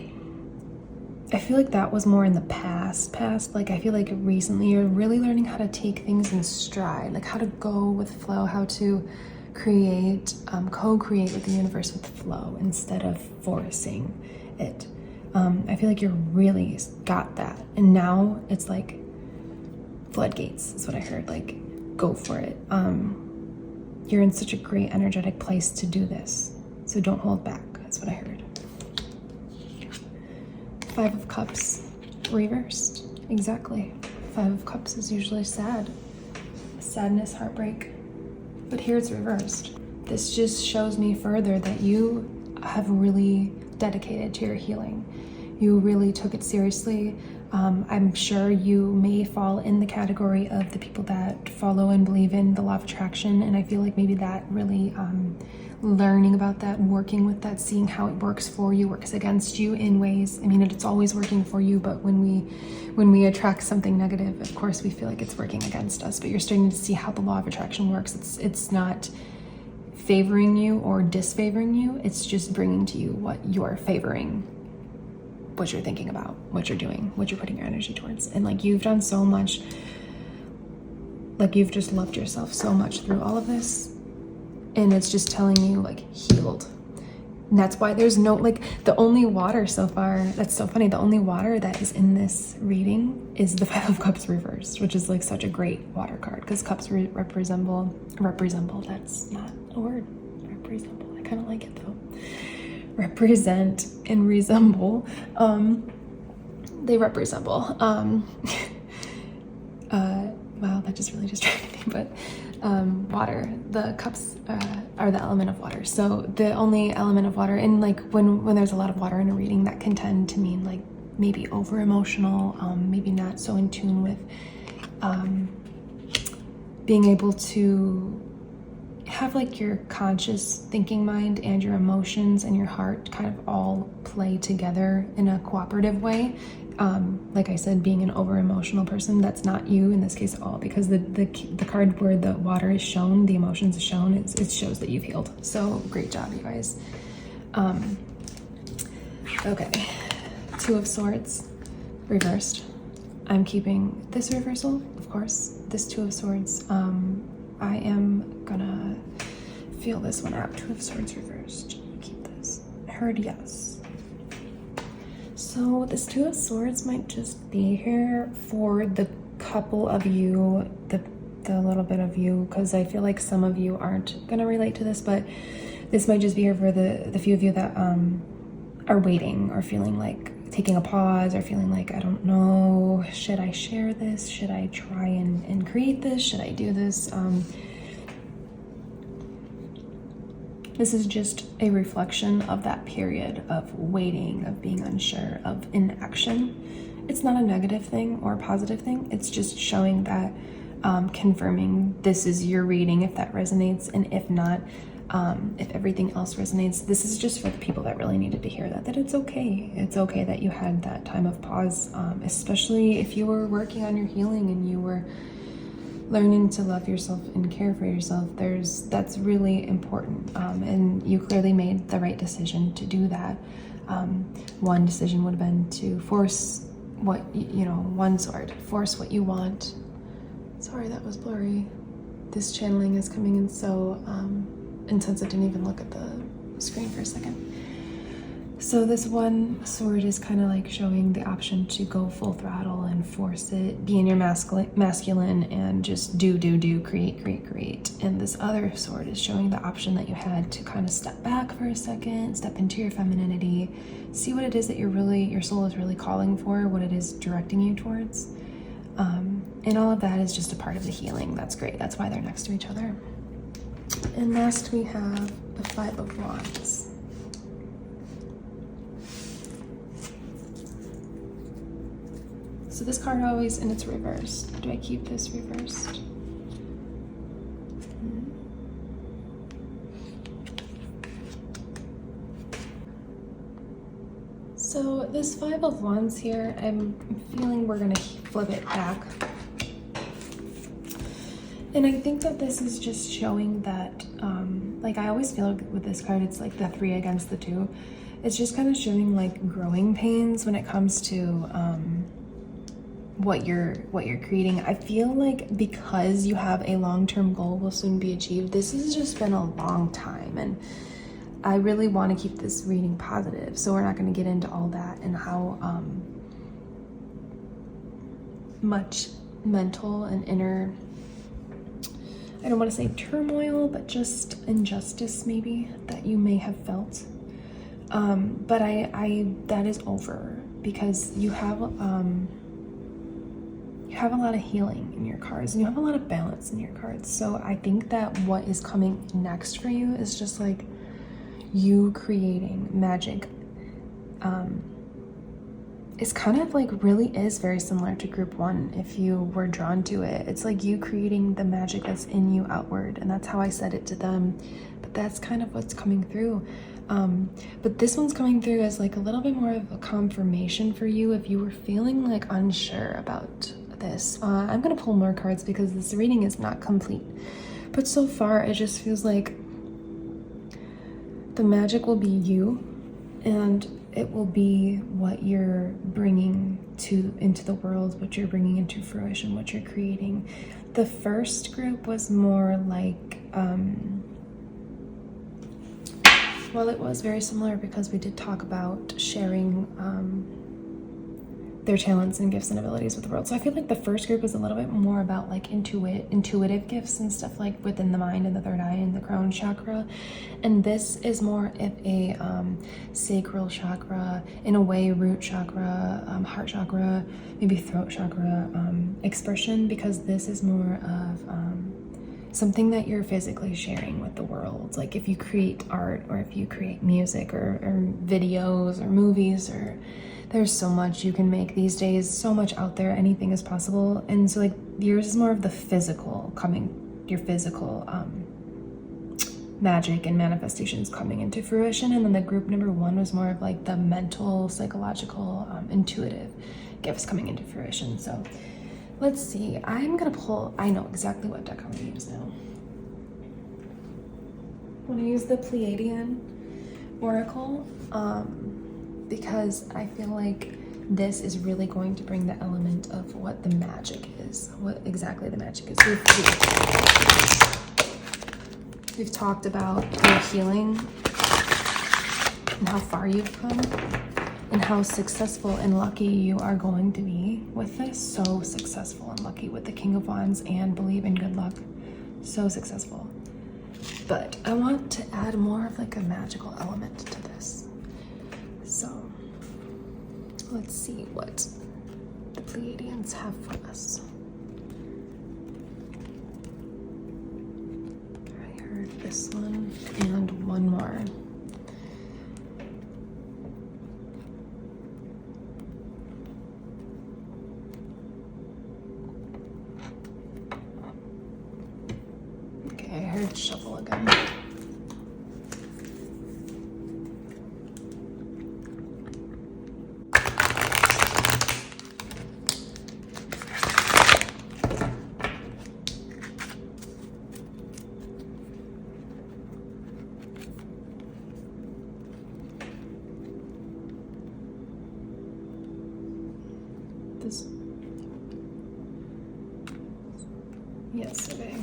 I feel like that was more in the past. Like I feel like recently you're really learning how to take things in stride, like how to go with flow, how to create, co-create with the universe with flow instead of forcing it. I feel like you're really got that, and now it's like floodgates is what I heard. Like, go for it. You're in such a great energetic place to do this, so don't hold back. That's what I heard. 5 of Cups reversed. Exactly. 5 of Cups is usually sad, sadness, heartbreak, but here it's reversed. This just shows me further that you have really dedicated to your healing. You really took it seriously. I'm sure you may fall in the category of the people that follow and believe in the law of attraction, and I feel like maybe that really learning about that, working with that, seeing how it works for you, works against you in ways. I mean, it's always working for you, but when we attract something negative, of course we feel like it's working against us. But you're starting to see how the law of attraction works. It's not favoring you or disfavoring you. It's just bringing to you what you're favoring, what you're thinking about, what you're doing, what you're putting your energy towards. And like, you've done so much, like you've just loved yourself so much through all of this, and it's just telling you like healed, And that's why there's no, like, the only water so far, that's so funny, the only water that is in this reading is the Five of Cups reversed, which is like such a great water card, because cups resemble, that's not a word, resemble, I kind of like it though. Represent and resemble, they resemble. Wow, that just really distracted me, but water, the cups are the element of water. So the only element of water, and like when there's a lot of water in a reading, that can tend to mean like maybe over emotional, maybe not so in tune with being able to have like your conscious thinking mind and your emotions and your heart kind of all play together in a cooperative way. Like I said, being an over emotional person, that's not you in this case at all, because the card where the water is shown, the emotions is shown, it shows that you've healed. So great job, you guys. Okay, Two of Swords reversed. I'm keeping this reversal, of course, this Two of Swords. I am gonna feel this one out. Two of Swords reversed. Keep this. I heard yes. So this Two of Swords might just be here for the couple of you, the little bit of you, because I feel like some of you aren't gonna relate to this, but this might just be here for the few of you that are waiting or feeling like taking a pause, or feeling like, I don't know, should I share this? Should I try and create this? Should I do this? This is just a reflection of that period of waiting, of being unsure, of inaction. It's not a negative thing or a positive thing. It's just showing that, confirming this is your reading if that resonates, and if not, if everything else resonates, this is just for the people that really needed to hear that it's okay. It's okay that you had that time of pause, especially if you were working on your healing and you were learning to love yourself and care for yourself. That's really important, and you clearly made the right decision to do that. One decision would have been to force what, one sword, force what you want. Sorry, that was blurry. This channeling is coming in so intense I didn't even look at the screen for a second. So this one sword is kind of like showing the option to go full throttle and force it, be in your masculine and just do, create. And this other sword is showing the option that you had to kind of step back for a second, step into your femininity, see what it is that your soul is really calling for, what it is directing you towards. And all of that is just a part of the healing. That's great. That's why they're next to each other. And last we have the Five of Wands. So this card always, and it's reversed. Do I keep this reversed? So this Five of Wands here, I'm feeling we're gonna flip it back. And I think that this is just showing that, like I always feel with this card, it's like the 3 against the 2. It's just kind of showing like growing pains when it comes to what you're creating. I feel like because you have a long-term goal will soon be achieved, this has just been a long time, and I really want to keep this reading positive, so we're not going to get into all that and how much mental and inner, I don't want to say turmoil, but just injustice maybe that you may have felt. But I that is over, because you have a lot of healing in your cards, and you have a lot of balance in your cards. So I think that what is coming next for you is just like you creating magic. It's kind of like really is very similar to group 1 if you were drawn to it. It's like you creating the magic that's in you outward, and that's how I said it to them, but that's kind of what's coming through. But this one's coming through as like a little bit more of a confirmation for you if you were feeling like unsure about this. I'm gonna pull more cards because this reading is not complete, but so far it just feels like the magic will be you, and it will be what you're bringing into the world, what you're bringing into fruition, what you're creating. The first group was more like Well, it was very similar because we did talk about sharing their talents and gifts and abilities with the world. So I feel like the first group was a little bit more about like intuitive gifts and stuff like within the mind and the third eye and the crown chakra. And this is more of a sacral chakra, in a way, root chakra, heart chakra, maybe throat chakra expression, because this is more of something that you're physically sharing with the world. Like if you create art, or if you create music, or videos or movies, or there's so much you can make these days, so much out there, anything is possible. And so like yours is more of the physical your physical magic and manifestations coming into fruition. And then the group number 1 was more of like the mental, psychological, intuitive gifts coming into fruition. So let's see, I'm gonna pull, I know exactly what deck I'm gonna use now. I'm gonna use the Pleiadian Oracle, because I feel like this is really going to bring the element of what the magic is, what exactly the magic is. We've talked about your healing and how far you've come and how successful and lucky you are going to be with this. So successful and lucky with the King of Wands, and believe in good luck. So successful. But I want to add more of like a magical element to this. So let's see what the Pleiadians have for us. I heard this one and one more. Okay, I heard shuffle again. Yesterday.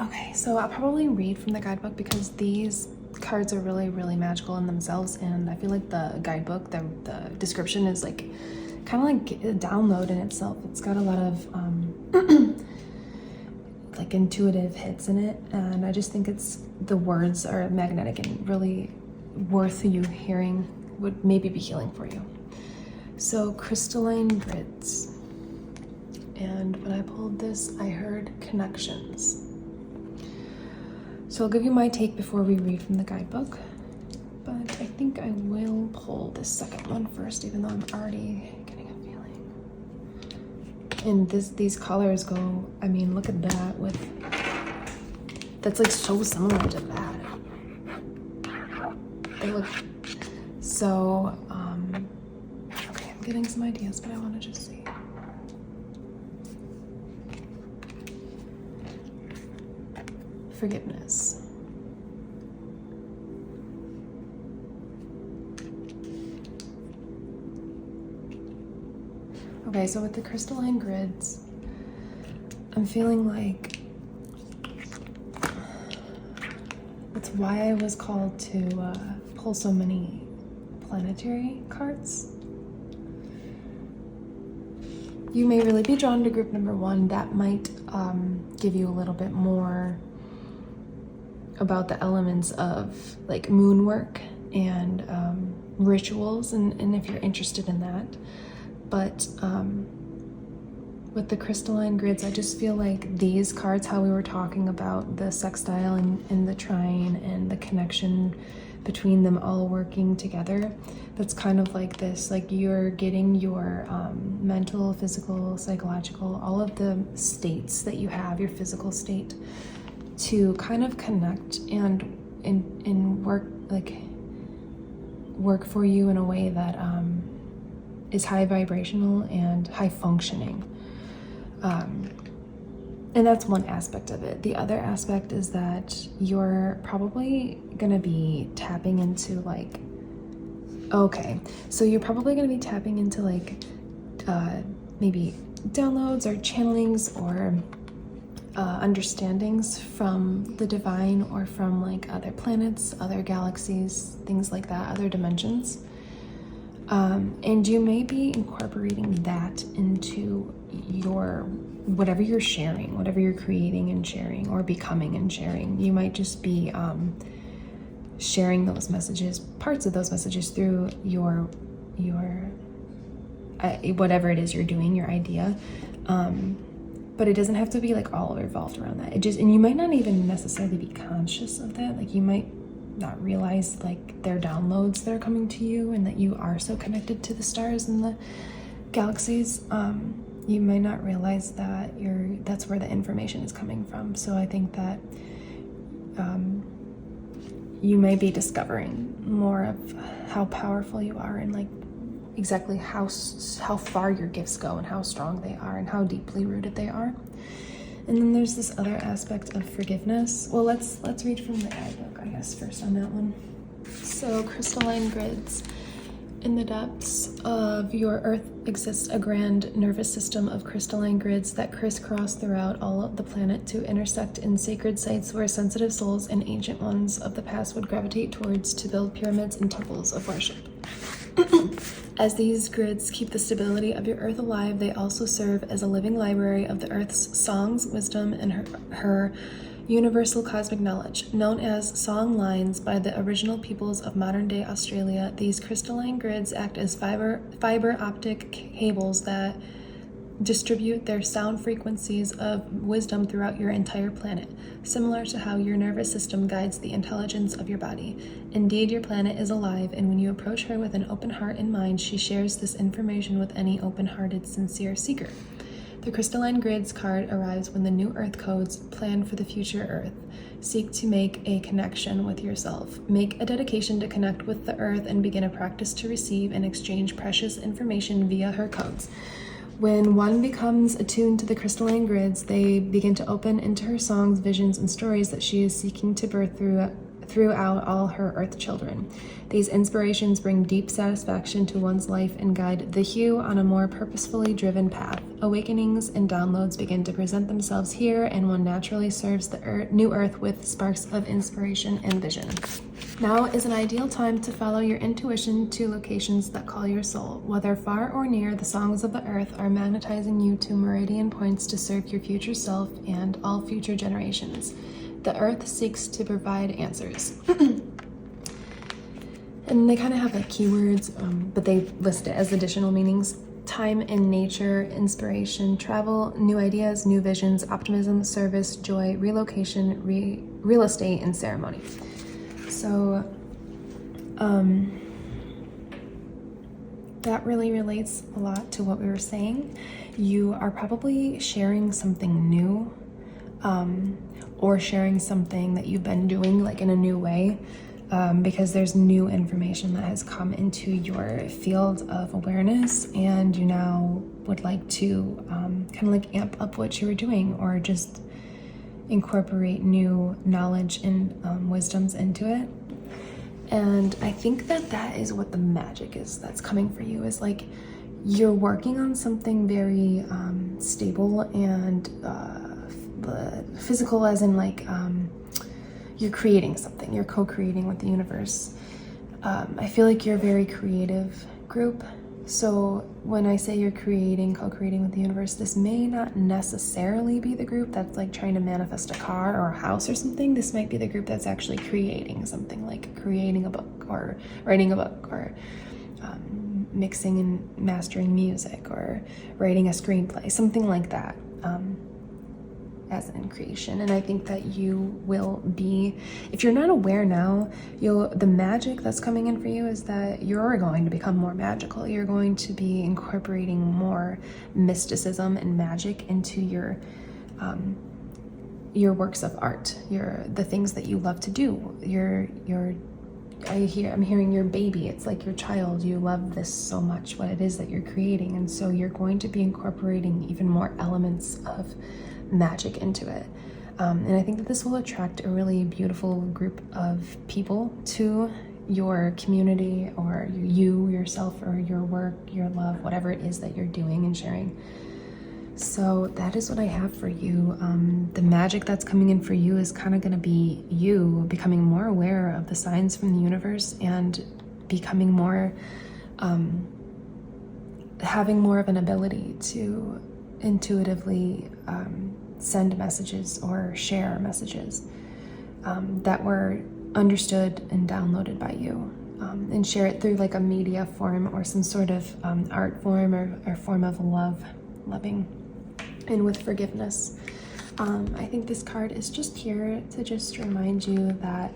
Okay, so I'll probably read from the guidebook because these cards are really, really magical in themselves, and I feel like the guidebook, the description is like kind of like a download in itself. It's got a lot of like intuitive hits in it, and I just think the words are magnetic and really worth you hearing, would maybe be healing for you. So crystalline grids, and when I pulled this, I heard connections. So I'll give you my take before we read from the guidebook, but I think I will pull this second one first, even though I'm already getting a feeling. And these colors go, I mean, look at that, that's like so similar to that. They look so, okay, I'm getting some ideas, but I want to just see. Forgiveness. Okay, so with the crystalline grids, I'm feeling like that's why I was called to pull so many planetary cards. You may really be drawn to group number 1. That might give you a little bit more about the elements of like moon work and rituals, and if you're interested in that. But with the crystalline grids, I just feel like these cards, how we were talking about the sextile and the trine and the connection between them all working together, that's kind of like this, like you're getting your mental, physical, psychological, all of the states that you have, your physical state, to kind of connect and work for you in a way that is high vibrational and high functioning. And that's one aspect of it. The other aspect is that you're probably gonna be tapping into like, okay, so you're probably gonna be tapping into like maybe downloads or channelings or understandings from the divine or from like other planets, other galaxies, things like that, other dimensions. And you may be incorporating that into your whatever you're sharing, whatever you're creating and sharing, or becoming and sharing. You might just be sharing those messages, parts of those messages, through your whatever it is you're doing, your idea. But it doesn't have to be like all revolved around that. And you might not even necessarily be conscious of that. Like you might not realize like their downloads that are coming to you, and that you are so connected to the stars and the galaxies. You might not realize that that's where the information is coming from. So I think that you may be discovering more of how powerful you are, and like exactly how far your gifts go, and how strong they are, and how deeply rooted they are. And then there's this other aspect of forgiveness. Well, let's read from the guidebook, I guess, first on that one. So, crystalline grids. In the depths of your earth exists a grand nervous system of crystalline grids that crisscross throughout all of the planet to intersect in sacred sites where sensitive souls and ancient ones of the past would gravitate towards to build pyramids and temples of worship. As these grids keep the stability of your earth alive, they also serve as a living library of the earth's songs, wisdom, and her universal cosmic knowledge. Known as song lines by the original peoples of modern-day Australia, these crystalline grids act as fiber optic cables that distribute their sound frequencies of wisdom throughout your entire planet, similar to how your nervous system guides the intelligence of your body. Indeed, your planet is alive, and when you approach her with an open heart and mind, she shares this information with any open-hearted, sincere seeker. The crystalline grids card arrives when the new earth codes plan for the future earth. Seek to make a connection with yourself. Make a dedication to connect with the earth and begin a practice to receive and exchange precious information via her codes. When one becomes attuned to the crystalline grids, they begin to open into her songs, visions, and stories that she is seeking to birth throughout all her earth children. These inspirations bring deep satisfaction to one's life and guide the hue on a more purposefully driven path. Awakenings and downloads begin to present themselves here, and one naturally serves the new earth with sparks of inspiration and vision. Now is an ideal time to follow your intuition to locations that call your soul. Whether far or near, the songs of the earth are magnetizing you to meridian points to serve your future self and all future generations. The earth seeks to provide answers. And they kind of have like keywords, but they list it as additional meanings. Time in nature, inspiration, travel, new ideas, new visions, optimism, service, joy, relocation, real estate, and ceremony. So that really relates a lot to what we were saying. You are probably sharing something new, or sharing something that you've been doing like in a new way, because there's new information that has come into your field of awareness, and you now would like to kind of like amp up what you were doing, or just incorporate new knowledge and wisdoms into it. And I think that is what the magic is that's coming for you, is like you're working on something very stable and physical, as in like you're creating something, you're co-creating with the universe. I feel like you're a very creative group. So when I say you're co-creating with the universe, this may not necessarily be the group that's like trying to manifest a car or a house or something. This might be the group that's actually creating something, like creating a book or writing a book, or mixing and mastering music, or writing a screenplay, something like that. As in creation. And I think that you will be, if you're not aware now, the magic that's coming in for you is that you're going to become more magical. You're going to be incorporating more mysticism and magic into your works of art, the things that you love to do. I'm hearing your baby. It's like your child. You love this so much, what it is that you're creating. And so you're going to be incorporating even more elements of magic into it. And I think that this will attract a really beautiful group of people to your community, or you yourself, or your work, your love, whatever it is that you're doing and sharing. So that is what I have for you. The magic that's coming in for you is kind of going to be you becoming more aware of the signs from the universe and becoming more, having more of an ability to intuitively send messages or share messages that were understood and downloaded by you, and share it through like a media form or some sort of art form or form of loving and with forgiveness. I think this card is just here to just remind you that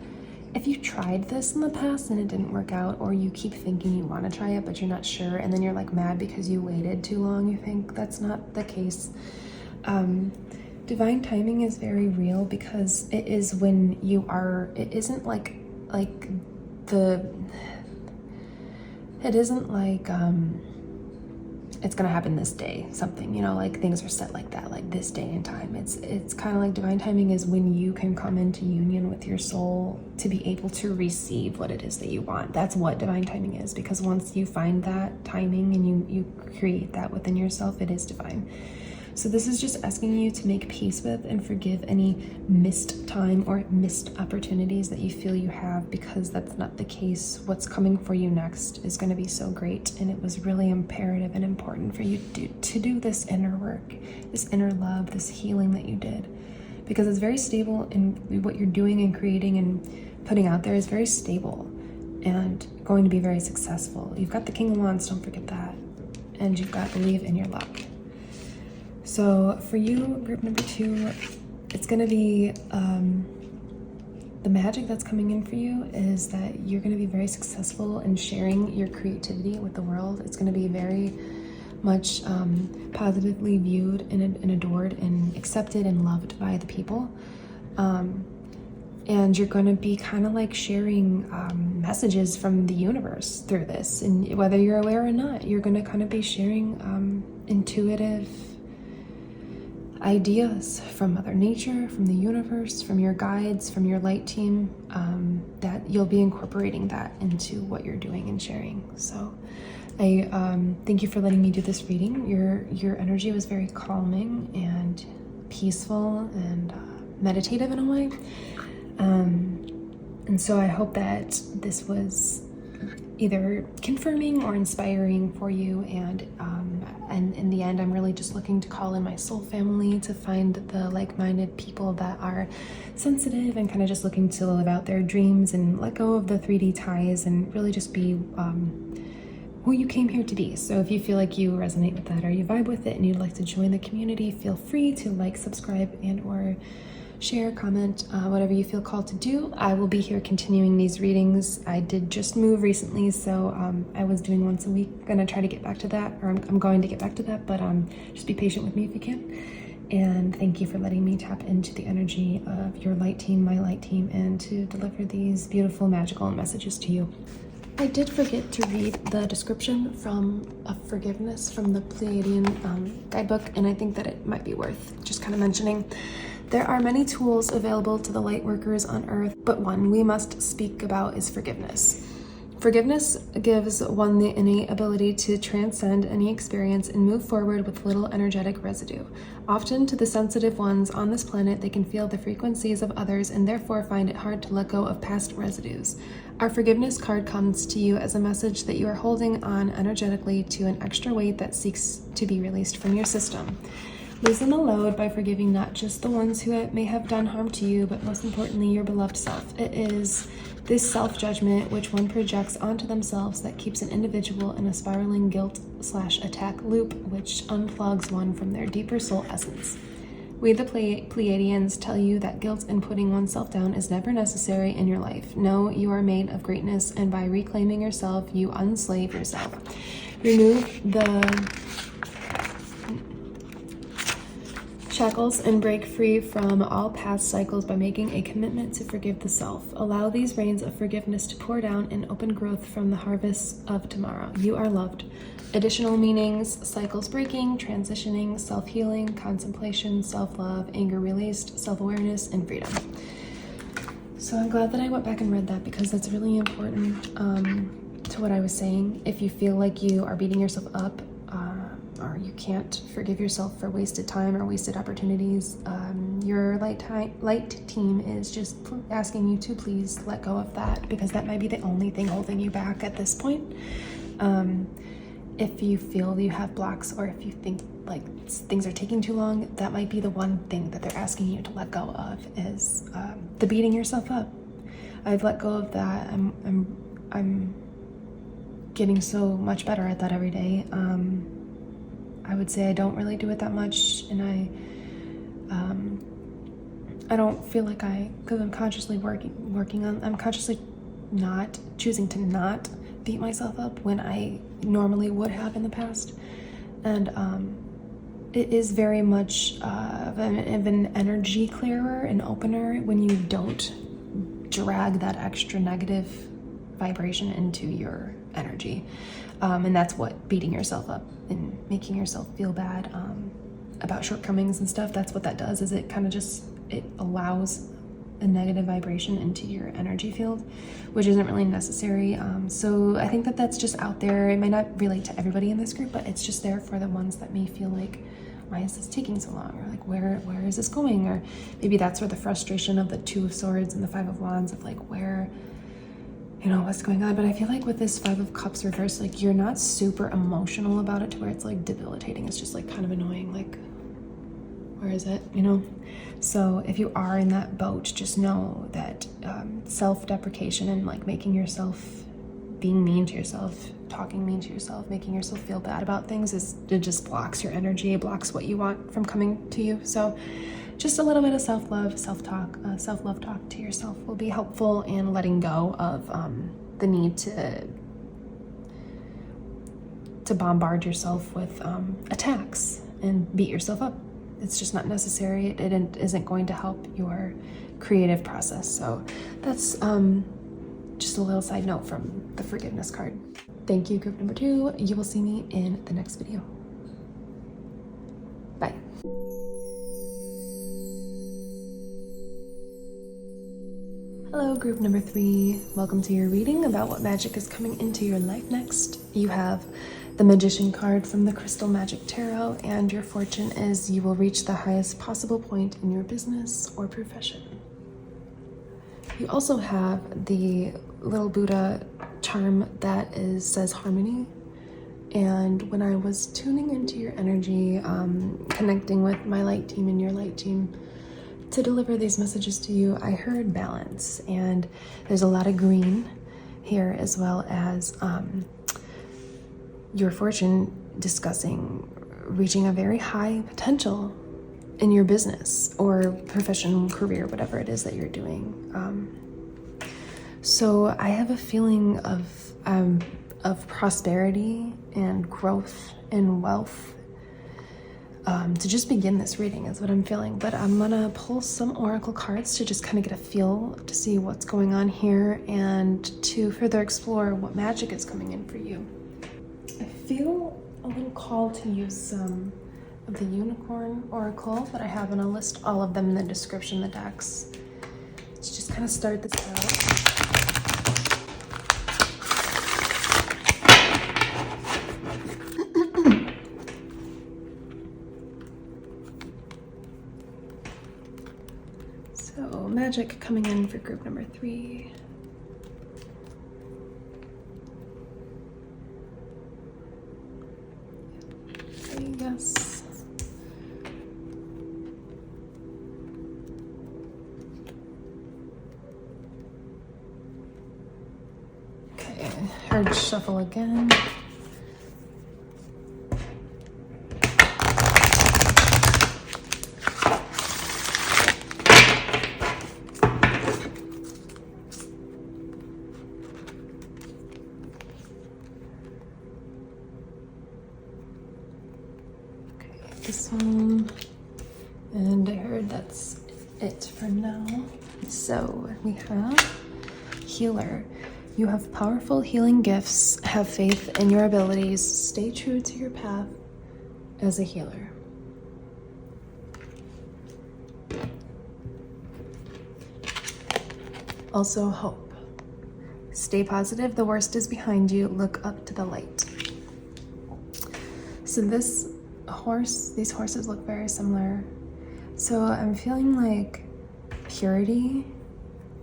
if you tried this in the past and it didn't work out, or you keep thinking you want to try it but you're not sure, and then you're like mad because you waited too long, you think that's not the case. Divine timing is very real, because it is when you are, it isn't like it's gonna happen this day, something, you know, like things are set like that, like this day and time. It's kind of like divine timing is when you can come into union with your soul to be able to receive what it is that you want. That's what divine timing is, because once you find that timing and you create that within yourself, it is divine. So this is just asking you to make peace with and forgive any missed time or missed opportunities that you feel you have, because that's not the case. What's coming for you next is going to be so great, and it was really imperative and important for you to do this inner work, this inner love, this healing that you did, because it's very stable, and what you're doing and creating and putting out there is very stable and going to be very successful. You've got the King of Wands, don't forget that, and you've got believe in your luck. So for you, group number 2, it's going to be the magic that's coming in for you is that you're going to be very successful in sharing your creativity with the world. It's going to be very much positively viewed and adored and accepted and loved by the people. And you're going to be kind of like sharing messages from the universe through this. And whether you're aware or not, you're going to kind of be sharing intuitive ideas from Mother Nature, from the universe, from your guides, from your light team, that you'll be incorporating that into what you're doing and sharing. So I thank you for letting me do this reading. Your energy was very calming and peaceful and meditative in a way. And so I hope that this was either confirming or inspiring for you, and in the end, I'm really just looking to call in my soul family to find the like-minded people that are sensitive and kind of just looking to live out their dreams and let go of the 3D ties and really just be who you came here to be. So if you feel like you resonate with that or you vibe with it and you'd like to join the community, feel free to like, subscribe, and or share, comment, whatever you feel called to do. I will be here continuing these readings. I did just move recently, so I was doing once a week. Gonna try to get back to that, or I'm going to get back to that, but just be patient with me if you can. And thank you for letting me tap into the energy of your light team, my light team, and to deliver these beautiful magical messages to you. I did forget to read the description from Forgiveness from the Pleiadian guidebook, and I think that it might be worth just kind of mentioning. There are many tools available to the Lightworkers on Earth, but one we must speak about is forgiveness. Forgiveness gives one the innate ability to transcend any experience and move forward with little energetic residue. Often, to the sensitive ones on this planet, they can feel the frequencies of others and therefore find it hard to let go of past residues. Our forgiveness card comes to you as a message that you are holding on energetically to an extra weight that seeks to be released from your system. Loosen the load by forgiving not just the ones who may have done harm to you, but most importantly, your beloved self. It is this self-judgment which one projects onto themselves that keeps an individual in a spiraling guilt/attack loop, which unplugs one from their deeper soul essence. We, the Pleiadians, tell you that guilt and putting oneself down is never necessary in your life. No, you are made of greatness, and by reclaiming yourself, you unslave yourself. Remove the shackles and break free from all past cycles by making a commitment to forgive the self. Allow these rains of forgiveness to pour down in open growth from the harvest of tomorrow. You are loved. Additional meanings: cycles breaking, transitioning, self-healing, contemplation, self-love, anger released, self-awareness, and freedom. So I'm glad that I went back and read that, because that's really important to what I was saying. If you feel like you are beating yourself up or you can't forgive yourself for wasted time or wasted opportunities, your light team is just asking you to please let go of that, because that might be the only thing holding you back at this point. If you feel you have blocks, or if you think like things are taking too long, that might be the one thing that they're asking you to let go of, is the beating yourself up. I've let go of that. I'm getting so much better at that every day. I would say I don't really do it that much, and I don't feel like because I'm consciously I'm consciously not choosing to not beat myself up when I normally would have in the past. And it is very much of an energy clearer and opener when you don't drag that extra negative vibration into your energy. And that's what beating yourself up and making yourself feel bad about shortcomings and stuff, that's what that does, is it kind of just, it allows a negative vibration into your energy field, which isn't really necessary. So I think that that's just out there. It might not relate to everybody in this group, but it's just there for the ones that may feel like, why is this taking so long? Or like, where is this going? Or maybe that's where the frustration of the Two of Swords and the Five of Wands, of like, where, you know, what's going on. But I feel like with this Five of Cups reversed, like, you're not super emotional about it to where it's like debilitating. It's just like kind of annoying, like, where is it, you know? So if you are in that boat, just know that self-deprecation and like making yourself, being mean to yourself, talking mean to yourself, making yourself feel bad about things, it just blocks your energy, it blocks what you want from coming to you. So just a little bit of self-love, self-talk, self-love talk to yourself will be helpful in letting go of the need to bombard yourself with attacks and beat yourself up. It's just not necessary. It isn't going to help your creative process. So that's just a little side note from the forgiveness card. Thank you, group number 2. You will see me in the next video. Bye. Hello, group number 3. Welcome to your reading about what magic is coming into your life next. You have the Magician card from the Crystal Magic Tarot, and your fortune is you will reach the highest possible point in your business or profession. You also have the little Buddha charm that says harmony. And when I was tuning into your energy, connecting with my light team and your light team to deliver these messages to you, I heard balance, and there's a lot of green here, as well as your fortune discussing reaching a very high potential in your business or profession, career, whatever it is that you're doing. So I have a feeling of prosperity and growth and wealth to just begin this reading is what I'm feeling. But I'm gonna pull some oracle cards to just kind of get a feel to see what's going on here and to further explore what magic is coming in for you. I feel a little call to use some of the Unicorn Oracle that I have, and I'll list all of them in the description of the decks. Let's just kind of start this out. So, magic coming in for group number 3. Yes. Okay, hard shuffle again. This one, and I heard that's it for now. So we have Healer. You have powerful healing gifts. Have faith in your abilities. Stay true to your path as a healer. Also hope. Stay positive. The worst is behind you. Look up to the light. So this horse. These horses look very similar. So I'm feeling like purity,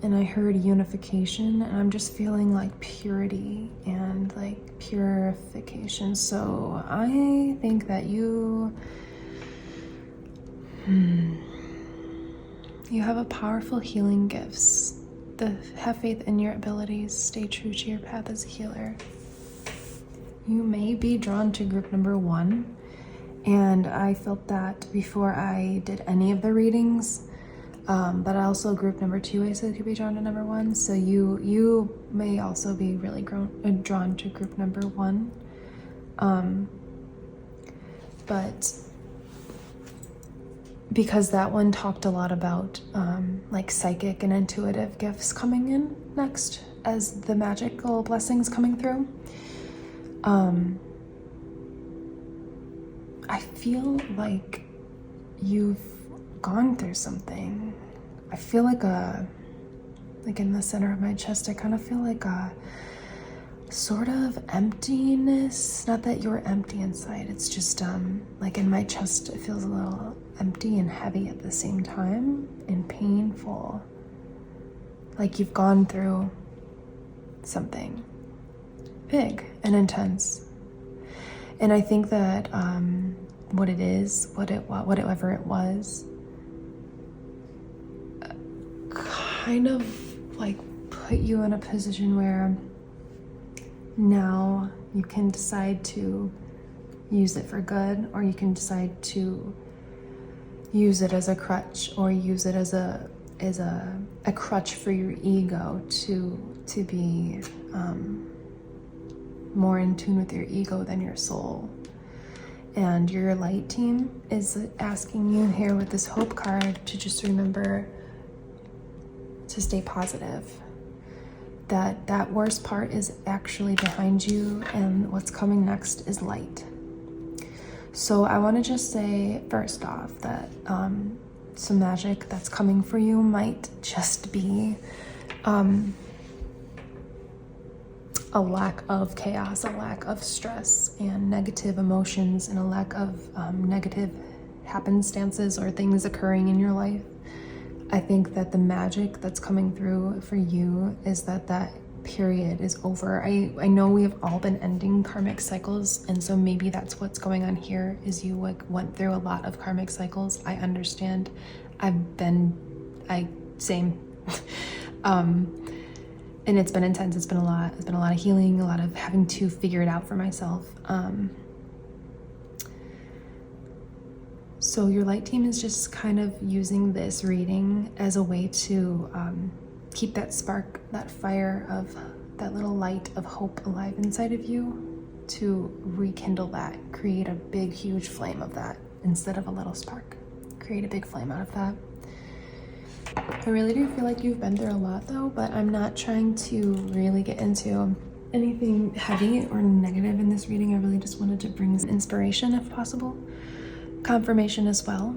and I heard unification, and I'm just feeling like purity and like purification. So I think that you have a powerful healing gifts. Have faith in your abilities. Stay true to your path as a healer. You may be drawn to group number 1, and I felt that before I did any of the readings. But also group number 2, I said could be drawn to number 1. So you may also be really drawn to group number 1. But because that one talked a lot about like psychic and intuitive gifts coming in next as the magical blessings coming through. I feel like you've gone through something. I feel like in the center of my chest, I kind of feel like a sort of emptiness. Not that you're empty inside, it's just like in my chest, it feels a little empty and heavy at the same time, and painful. Like you've gone through something big and intense. And I think that whatever it was, kind of like put you in a position where now you can decide to use it for good, or you can decide to use it as a crutch, or use it as a crutch for your ego to be more in tune with your ego than your soul. And your light team is asking you here with this hope card to just remember to stay positive. That worst part is actually behind you, and what's coming next is light. So I want to just say first off that some magic that's coming for you might just be a lack of chaos, a lack of stress and negative emotions, and a lack of negative happenstances or things occurring in your life. I think that the magic that's coming through for you is that period is over. I know we have all been ending karmic cycles, and so maybe that's what's going on here, is you like went through a lot of karmic cycles. I understand. Same. And it's been intense. It's been a lot of healing, a lot of having to figure it out for myself. So your light team is just kind of using this reading as a way to keep that spark, that fire of that little light of hope alive inside of you, to rekindle that, create a big, huge flame of that instead of a little spark. Create a big flame out of that. I really do feel like you've been through a lot though, but I'm not trying to really get into anything heavy or negative in this reading. I really just wanted to bring inspiration if possible, confirmation as well.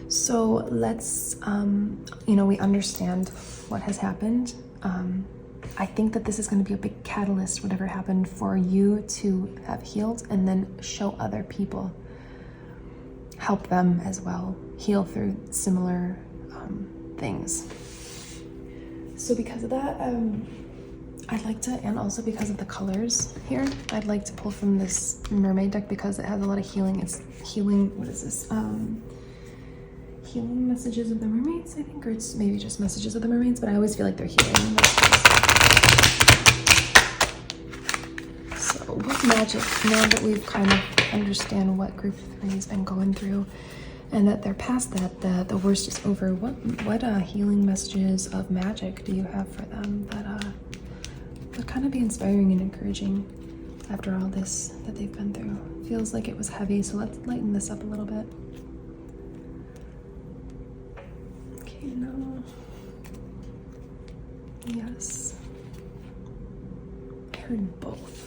So let's, we understand what has happened. I think that this is going to be a big catalyst, whatever happened, for you to have healed and then show other people, help them as well, heal through similar things. So because of that, I'd like to, and also because of the colors here, I'd like to pull from this mermaid deck because it has a lot of healing. It's healing, what is this? Healing messages of the mermaids, I think, or it's maybe just messages of the mermaids, but I always feel like they're healing messages. So what magic, now that we've kind of understand what group 3 has been going through, and that they're past that, the worst is over, what healing messages of magic do you have for them that would kind of be inspiring and encouraging after all this that they've been through? Feels like it was heavy, so let's lighten this up a little bit. Okay, no. Yes. I heard both.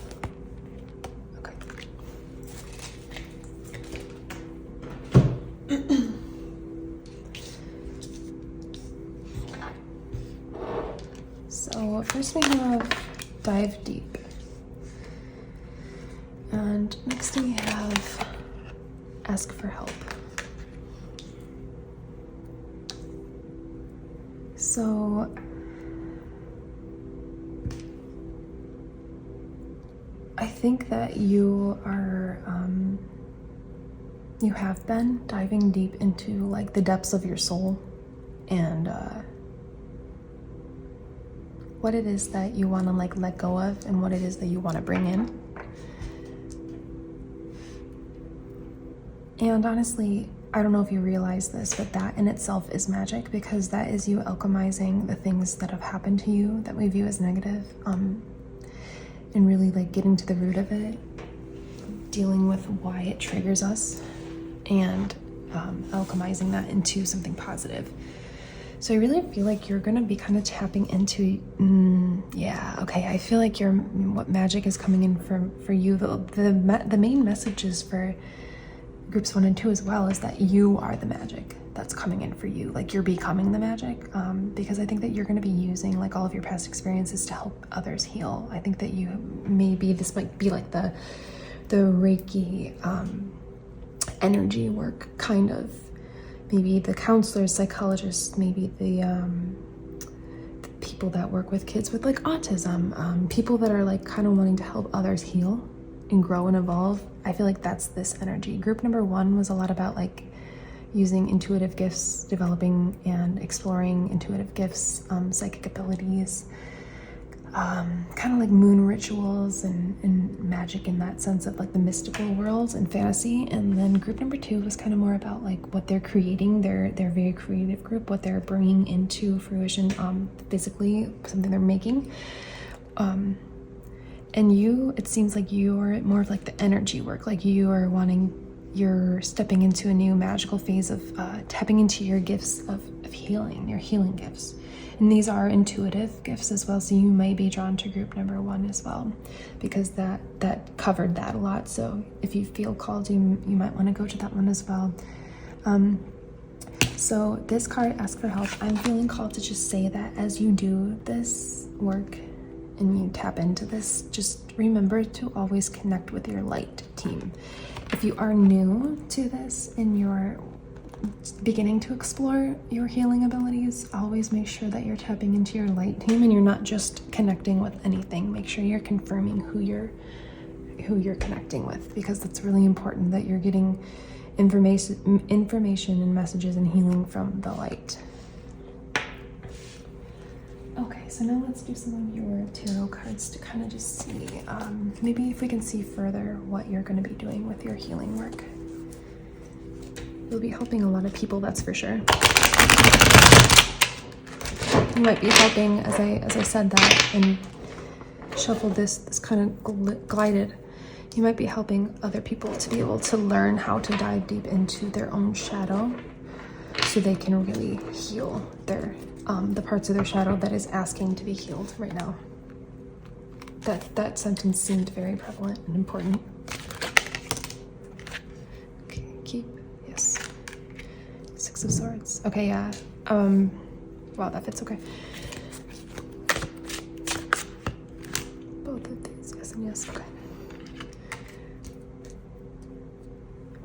So first we have dive deep, and next we have ask for help. So I think that you are, you have been diving deep into like the depths of your soul and what it is that you want to like let go of and what it is that you want to bring in. And honestly, I don't know if you realize this, but that in itself is magic, because that is you alchemizing the things that have happened to you that we view as negative, and really like getting to the root of it, dealing with why it triggers us, and alchemizing that into something positive. So I really feel like you're gonna be kind of tapping into, I feel like what magic is coming in for you. The main messages for groups 1 and 2 as well is that you are the magic that's coming in for you. Like you're becoming the magic, because I think that you're going to be using like all of your past experiences to help others heal. I think that this might be like the Reiki energy work, kind of. Maybe the counselors, psychologists, maybe the people that work with kids with like autism, people that are like kind of wanting to help others heal and grow and evolve. I feel like that's this energy. Group number 1 was a lot about like using intuitive gifts, developing and exploring intuitive gifts, psychic abilities, kind of like moon rituals and magic in that sense of like the mystical worlds and fantasy. And then group number 2 was kind of more about like what they're creating, their very creative group, what they're bringing into fruition, physically, something they're making. And it seems like you're more of like the energy work, like you're stepping into a new magical phase of tapping into your gifts of healing, your healing gifts. And these are intuitive gifts as well, so you might be drawn to group number 1 as well, because that covered that a lot. So if you feel called, you might want to go to that one as well. So this card, Ask for Help, I'm feeling called to just say that as you do this work and you tap into this, just remember to always connect with your light team. If you are new to this and you're beginning to explore your healing abilities, always make sure that you're tapping into your light team and you're not just connecting with anything. Make sure you're confirming who you're connecting with, because that's really important that you're getting information and messages and healing from the light. Okay, so now let's do some of your tarot cards to kind of just see, maybe if we can see further what you're going to be doing with your healing work. You'll be helping a lot of people, that's for sure. You might be helping, as I said that and shuffled this kind of glided. You might be helping other people to be able to learn how to dive deep into their own shadow, so they can really heal the parts of their shadow that is asking to be healed right now. That sentence seemed very prevalent and important. Okay, yes. 6 of Swords. Okay, yeah. Wow, that fits okay. Both of these, yes and yes, okay.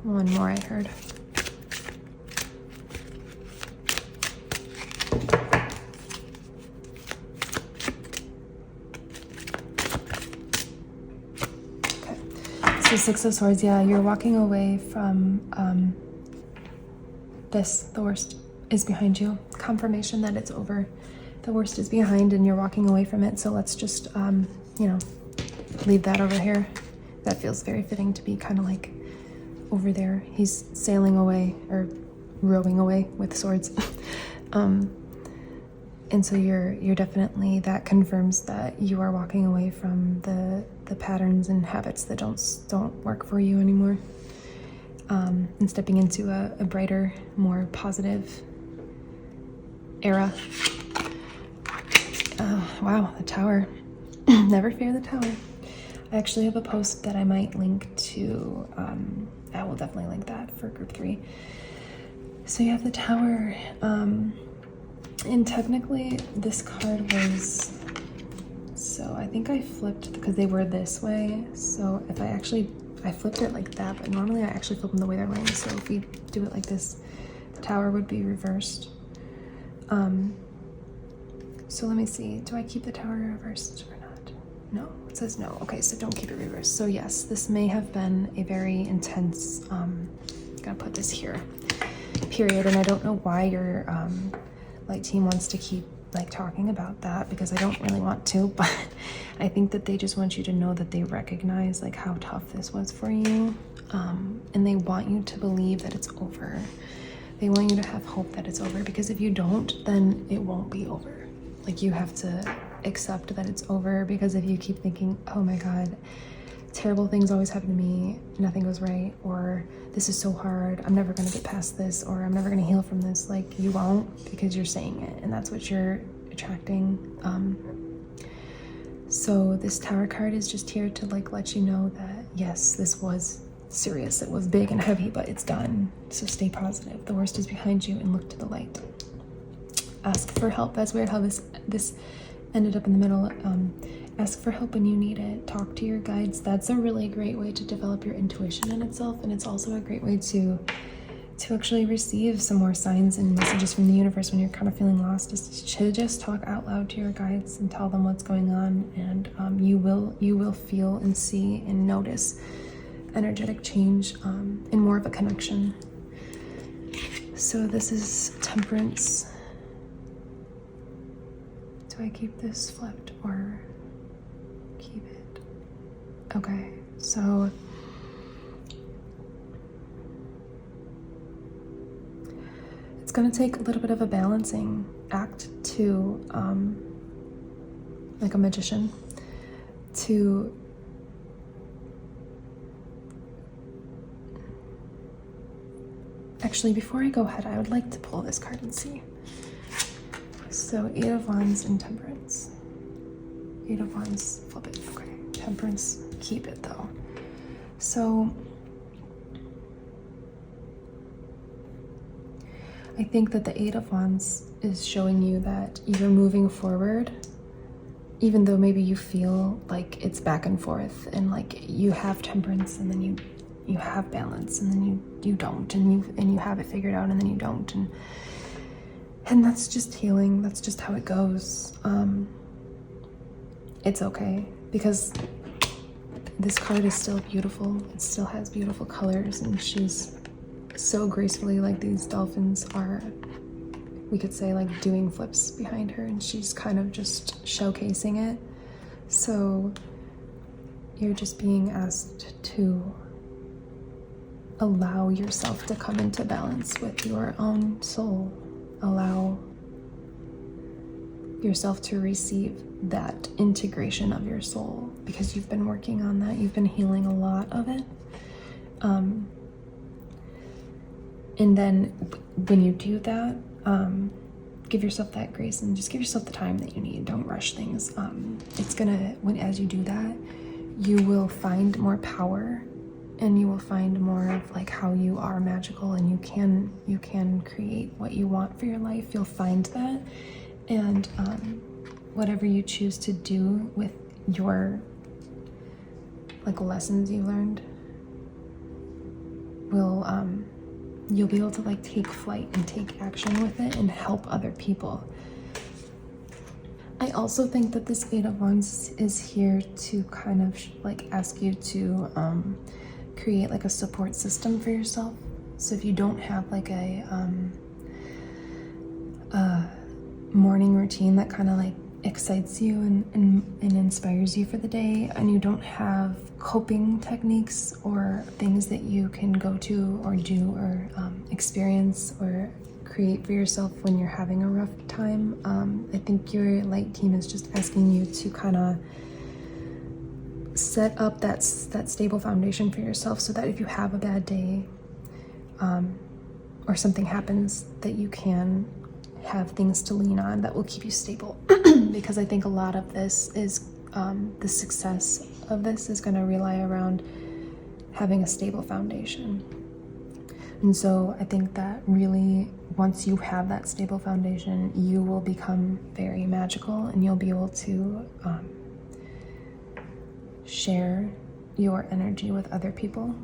One more I heard. So 6 of Swords, yeah, you're walking away from this. The worst is behind you. Confirmation that it's over. The worst is behind and you're walking away from it. So let's just, leave that over here. That feels very fitting to be kind of like over there. He's sailing away or rowing away with swords. And so you're definitely, that confirms that you are walking away from the patterns and habits that don't work for you anymore, and stepping into a brighter, more positive era. Wow, the Tower. Never fear the Tower. I actually have a post that I might link to. I will definitely link that for group 3. So you have the Tower. And technically this card was, so I think I flipped because they were this way. So if I I flipped it like that, but normally I actually flip them the way they're laying. So if we do it like this, the Tower would be reversed. So let me see, do I keep the Tower reversed or not? No, it says no. Okay, so don't keep it reversed. So yes, this may have been a very intense, gotta put this here, period. And I don't know why your light team wants to keep like talking about that, because I don't really want to, but I think that they just want you to know that they recognize like how tough this was for you, and they want you to believe that it's over. They want you to have hope that it's over, because if you don't, then it won't be over. Like, you have to accept that it's over, because if you keep thinking, oh my God, terrible things always happen to me, nothing goes right, or this is so hard, I'm never going to get past this, or I'm never going to heal from this, like, you won't, because you're saying it, and that's what you're attracting. So this Tower card is just here to like let you know that yes, this was serious, it was big and heavy, but it's done. So stay positive. The worst is behind you and look to the light. Ask for help. That's weird how this ended up in the middle. Ask for help when you need it. Talk to your guides. That's a really great way to develop your intuition in itself, and it's also a great way to actually receive some more signs and messages from the universe when you're kind of feeling lost. To just talk out loud to your guides and tell them what's going on, and you will feel and see and notice energetic change and more of a connection. So this is Temperance. Do I keep this flipped or keep it? Okay, so it's going to take a little bit of a balancing act to, like a magician, to actually, before I go ahead, I would like to pull this card and see. So 8 of Wands and Temperance. 8 of Wands, flip it. Okay, Temperance, keep it though. So I think that the 8 of Wands is showing you that you're moving forward, even though maybe you feel like it's back and forth, and like you have temperance and then you have balance, and then you don't, and you have it figured out, and then you don't, and that's just healing. That's just how it goes. It's okay, because this card is still beautiful. It still has beautiful colors, and she's so gracefully, like these dolphins are, we could say, like doing flips behind her, and she's kind of just showcasing it. So you're just being asked to allow yourself to come into balance with your own soul. Allow yourself to receive that integration of your soul, because you've been working on that. You've been healing a lot of it. And then when you do that, give yourself that grace and just give yourself the time that you need. Don't rush things. It's gonna, as you do that, you will find more power, and you will find more of like how you are magical, and you can create what you want for your life. You'll find that, and whatever you choose to do with your like lessons you learned will you'll be able to like take flight and take action with it and help other people. I also think that this 8 of Wands is here to kind of like ask you to create like a support system for yourself. So if you don't have like a morning routine that kind of like excites you and inspires you for the day, and you don't have coping techniques or things that you can go to or do or experience or create for yourself when you're having a rough time, I think your light team is just asking you to kind of set up that stable foundation for yourself, so that if you have a bad day or something happens, that you can have things to lean on that will keep you stable. Because I think a lot of this is the success of this is going to rely around having a stable foundation. And so I think that really, once you have that stable foundation, you will become very magical, and you'll be able to share your energy with other people,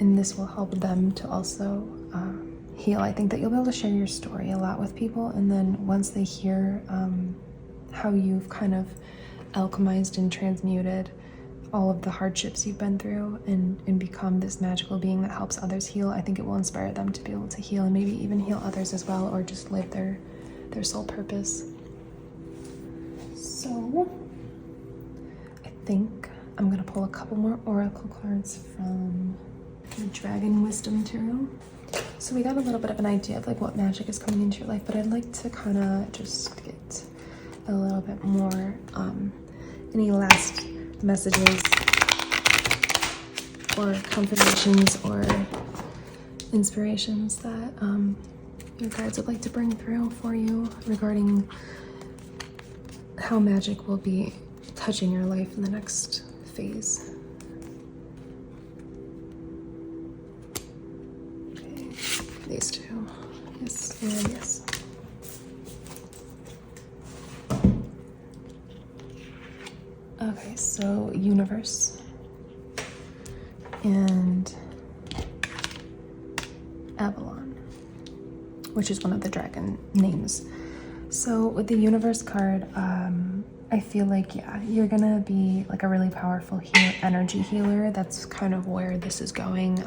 and this will help them to also heal. I think that you'll be able to share your story a lot with people, and then once they hear how you've kind of alchemized and transmuted all of the hardships you've been through and become this magical being that helps others heal, I think it will inspire them to be able to heal and maybe even heal others as well, or just live their soul purpose. So I think I'm gonna pull a couple more oracle cards from the Dragon Wisdom Tarot. So we got a little bit of an idea of like what magic is coming into your life, but I'd like to kind of just get a little bit more any last messages or confirmations or inspirations that your guides would like to bring through for you regarding how magic will be touching your life in the next phase. Okay, these two. Yes and yes. Okay, so universe and Avalon, which is one of the dragon names. So with the universe card, I feel like, yeah, you're gonna be like a really powerful energy healer. That's kind of where this is going.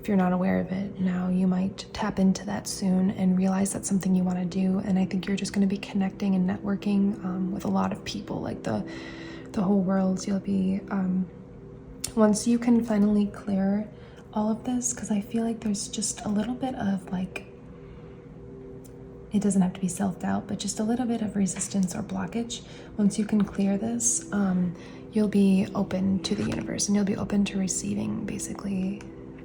If you're not aware of it now, you might tap into that soon and realize that's something you want to do. And I think you're just going to be connecting and networking with a lot of people, like the whole world. You'll be once you can finally clear all of this, because I feel like there's just a little bit of like, it doesn't have to be self-doubt, but just a little bit of resistance or blockage. Once you can clear this, you'll be open to the universe and you'll be open to receiving basically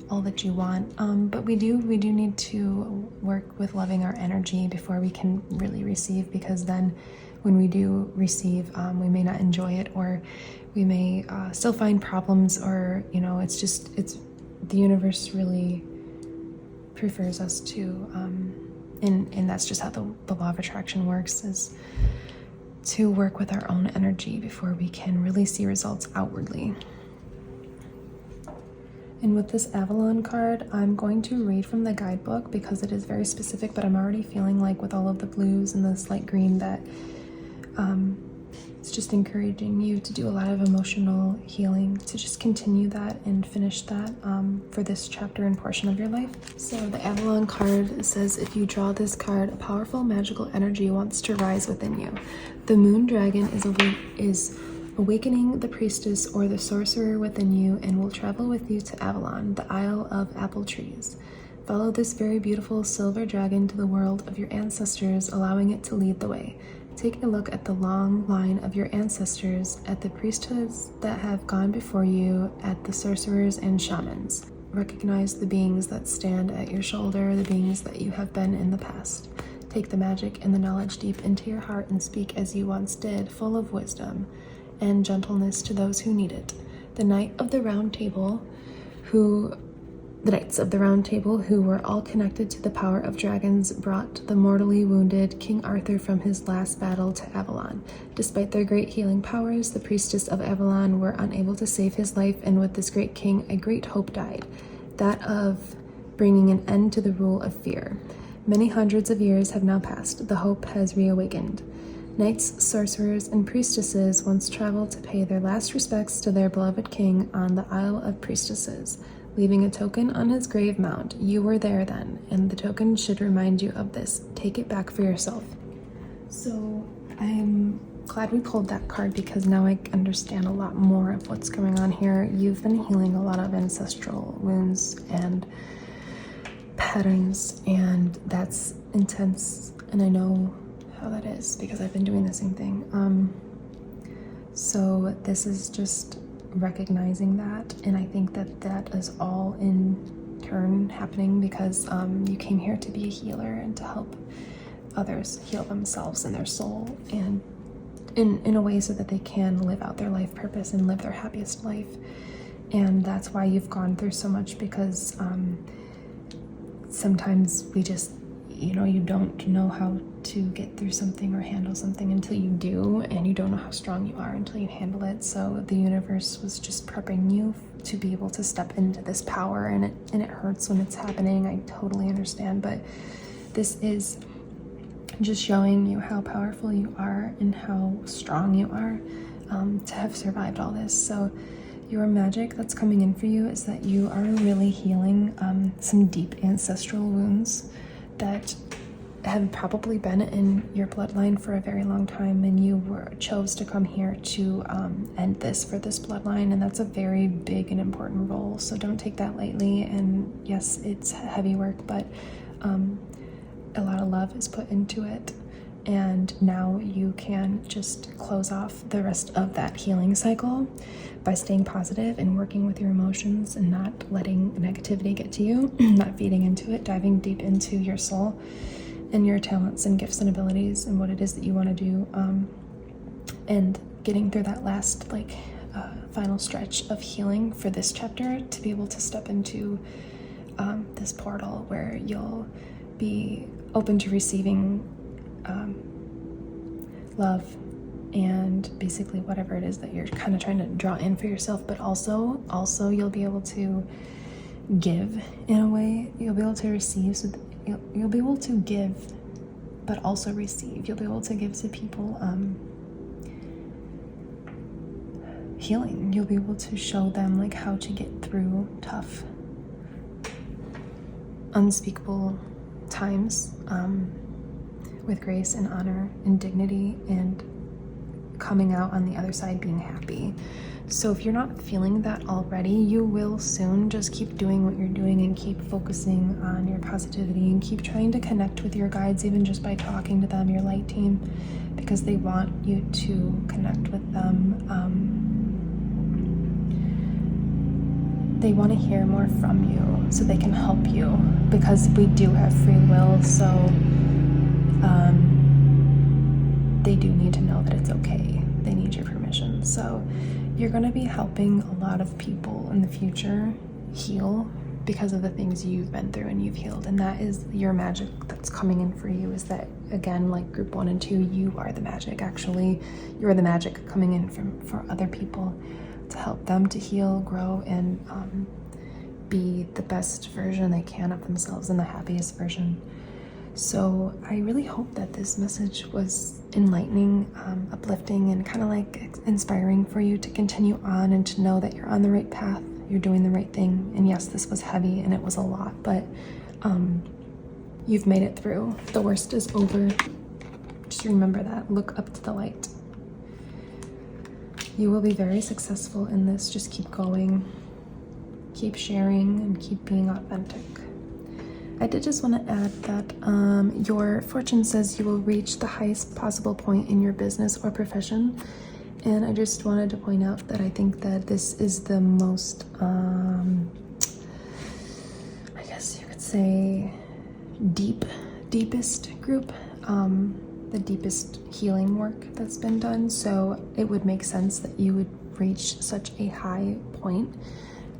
all that you want. But we do need to work with loving our energy before we can really receive, because then when we do receive, we may not enjoy it, or we may still find problems, or it's the universe really prefers us to and that's just how the law of attraction works, is to work with our own energy before we can really see results outwardly. And with this Avalon card, I'm going to read from the guidebook because it is very specific, but I'm already feeling like with all of the blues and this light green that it's just encouraging you to do a lot of emotional healing, to just continue that and finish that for this chapter and portion of your life. So the Avalon card says, if you draw this card, a powerful magical energy wants to rise within you. The moon dragon is awakening the priestess or the sorcerer within you and will travel with you to Avalon, the Isle of Apple Trees. Follow this very beautiful silver dragon to the world of your ancestors, allowing it to lead the way. Take a look at the long line of your ancestors, at the priesthoods that have gone before you, at the sorcerers and shamans. Recognize the beings that stand at your shoulder, the beings that you have been in the past. Take the magic and the knowledge deep into your heart and speak as you once did, full of wisdom and gentleness to those who need it. The Knights of the Round Table, who were all connected to the power of dragons, brought the mortally wounded King Arthur from his last battle to Avalon. Despite their great healing powers, the priestess of Avalon were unable to save his life, and with this great king, a great hope died, that of bringing an end to the rule of fear. Many hundreds of years have now passed. The hope has reawakened. Knights, sorcerers, and priestesses once traveled to pay their last respects to their beloved king on the Isle of Priestesses, leaving a token on his grave mound. You were there then, and the token should remind you of this. Take it back for yourself. So I'm glad we pulled that card, because now I understand a lot more of what's going on here. You've been healing a lot of ancestral wounds and patterns, and that's intense, and I know how that is because I've been doing the same thing. So this is just recognizing that, and I think that is all in turn happening because you came here to be a healer and to help others heal themselves and their soul, and in a way so that they can live out their life purpose and live their happiest life. And that's why you've gone through so much, because sometimes we just, you don't know how to get through something or handle something until you do, and you don't know how strong you are until you handle it. So the universe was just prepping you to be able to step into this power, and it hurts when it's happening. I totally understand, but this is just showing you how powerful you are and how strong you are to have survived all this. So your magic that's coming in for you is that you are really healing some deep ancestral wounds that have probably been in your bloodline for a very long time, and you chose to come here to end this for this bloodline, and that's a very big and important role. So don't take that lightly. And yes, it's heavy work, but a lot of love is put into it, and now you can just close off the rest of that healing cycle by staying positive and working with your emotions and not letting negativity get to you, not feeding into it, diving deep into your soul and your talents and gifts and abilities and what it is that you want to do, and getting through that last final stretch of healing for this chapter to be able to step into this portal where you'll be open to receiving love and basically whatever it is that you're kind of trying to draw in for yourself, but also you'll be able to give in a way. You'll be able to receive, so you'll be able to give but also receive. You'll be able to give to people healing. You'll be able to show them how to get through tough, unspeakable times with grace and honor and dignity, and coming out on the other side being happy. So if you're not feeling that already, you will soon. Just keep doing what you're doing and keep focusing on your positivity and keep trying to connect with your guides, even just by talking to them, your light team, because they want you to connect with them. They want to hear more from you so they can help you, because we do have free will. So they do need to know that it's okay. They need your permission. So you're going to be helping a lot of people in the future heal because of the things you've been through and you've healed. And that is your magic that's coming in for you, is that, again, like group 1 and 2, you are the magic. Actually, you're the magic coming in for other people to help them to heal, grow, and be the best version they can of themselves and the happiest version. So I really hope that this message was enlightening, uplifting, and kind of inspiring for you to continue on and to know that you're on the right path, you're doing the right thing. And yes, this was heavy and it was a lot, but you've made it through. The worst is over. Just remember that. Look up to the light. You will be very successful in this. Just keep going, keep sharing, and keep being authentic. I did just want to add that your fortune says you will reach the highest possible point in your business or profession. And I just wanted to point out that I think that this is the most, I guess you could say, deepest group, the deepest healing work that's been done. So it would make sense that you would reach such a high point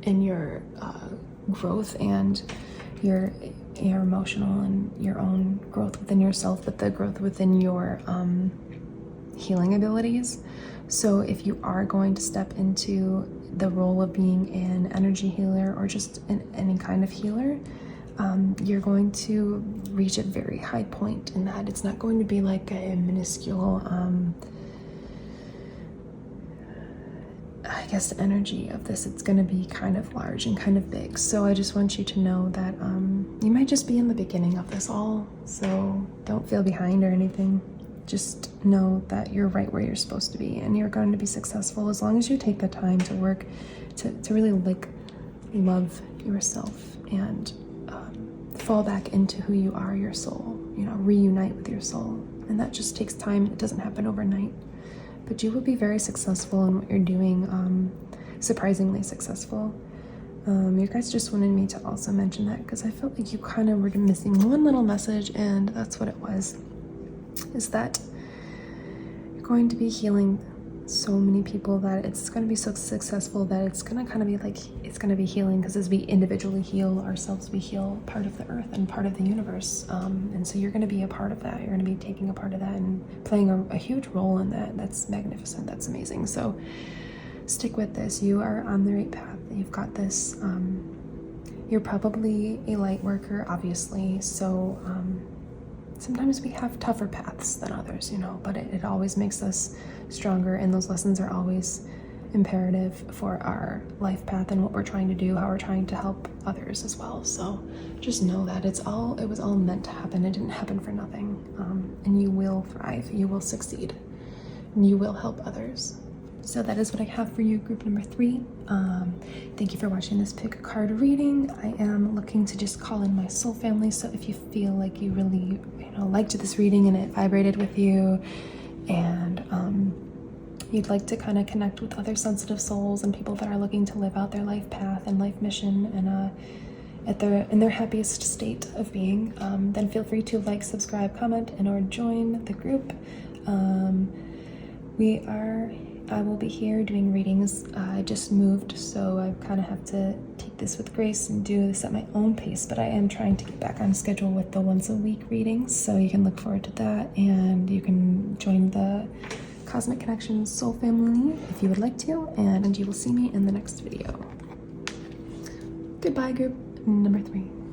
in your growth and your emotional and your own growth within yourself, but the growth within your healing abilities. So if you are going to step into the role of being an energy healer or just any kind of healer, you're going to reach a very high point in that. It's not going to be like a minuscule I guess the energy of this, it's going to be kind of large and kind of big. So I just want you to know that you might just be in the beginning of this all. So don't feel behind or anything. Just know that you're right where you're supposed to be, and you're going to be successful as long as you take the time to work to really love yourself and fall back into who you are, your soul, reunite with your soul. And that just takes time. It doesn't happen overnight. But you will be very successful in what you're doing, surprisingly successful. You guys just wanted me to also mention that because I felt like you kind of were missing one little message, and that's what it was, is that you're going to be healing so many people that it's going to be so successful that it's going to kind of be like, it's going to be healing, because as we individually heal ourselves, we heal part of the earth and part of the universe. And so you're going to be a part of that. You're going to be taking a part of that and playing a huge role in that. That's magnificent. That's amazing. So stick with this. You are on the right path. You've got this. You're probably a light worker, obviously. So sometimes we have tougher paths than others, you know, but it always makes us stronger, and those lessons are always imperative for our life path and what we're trying to do, how we're trying to help others as well. So just know that it was all meant to happen. It didn't happen for nothing. And you will thrive, you will succeed, and you will help others. So that is what I have for you, group number 3. Thank you for watching this pick a card reading. I am looking to just call in my soul family. So if you feel like you really, liked this reading and it vibrated with you, and you'd like to kind of connect with other sensitive souls and people that are looking to live out their life path and life mission and in their happiest state of being, then feel free to like, subscribe, comment, and or join the group. I will be here doing readings. I just moved, so I kind of have to take this with grace and do this at my own pace, but I am trying to get back on schedule with the once a week readings, so you can look forward to that, and you can join the Cosmic Connections Soul Family if you would like to, and you will see me in the next video. Goodbye, group number 3.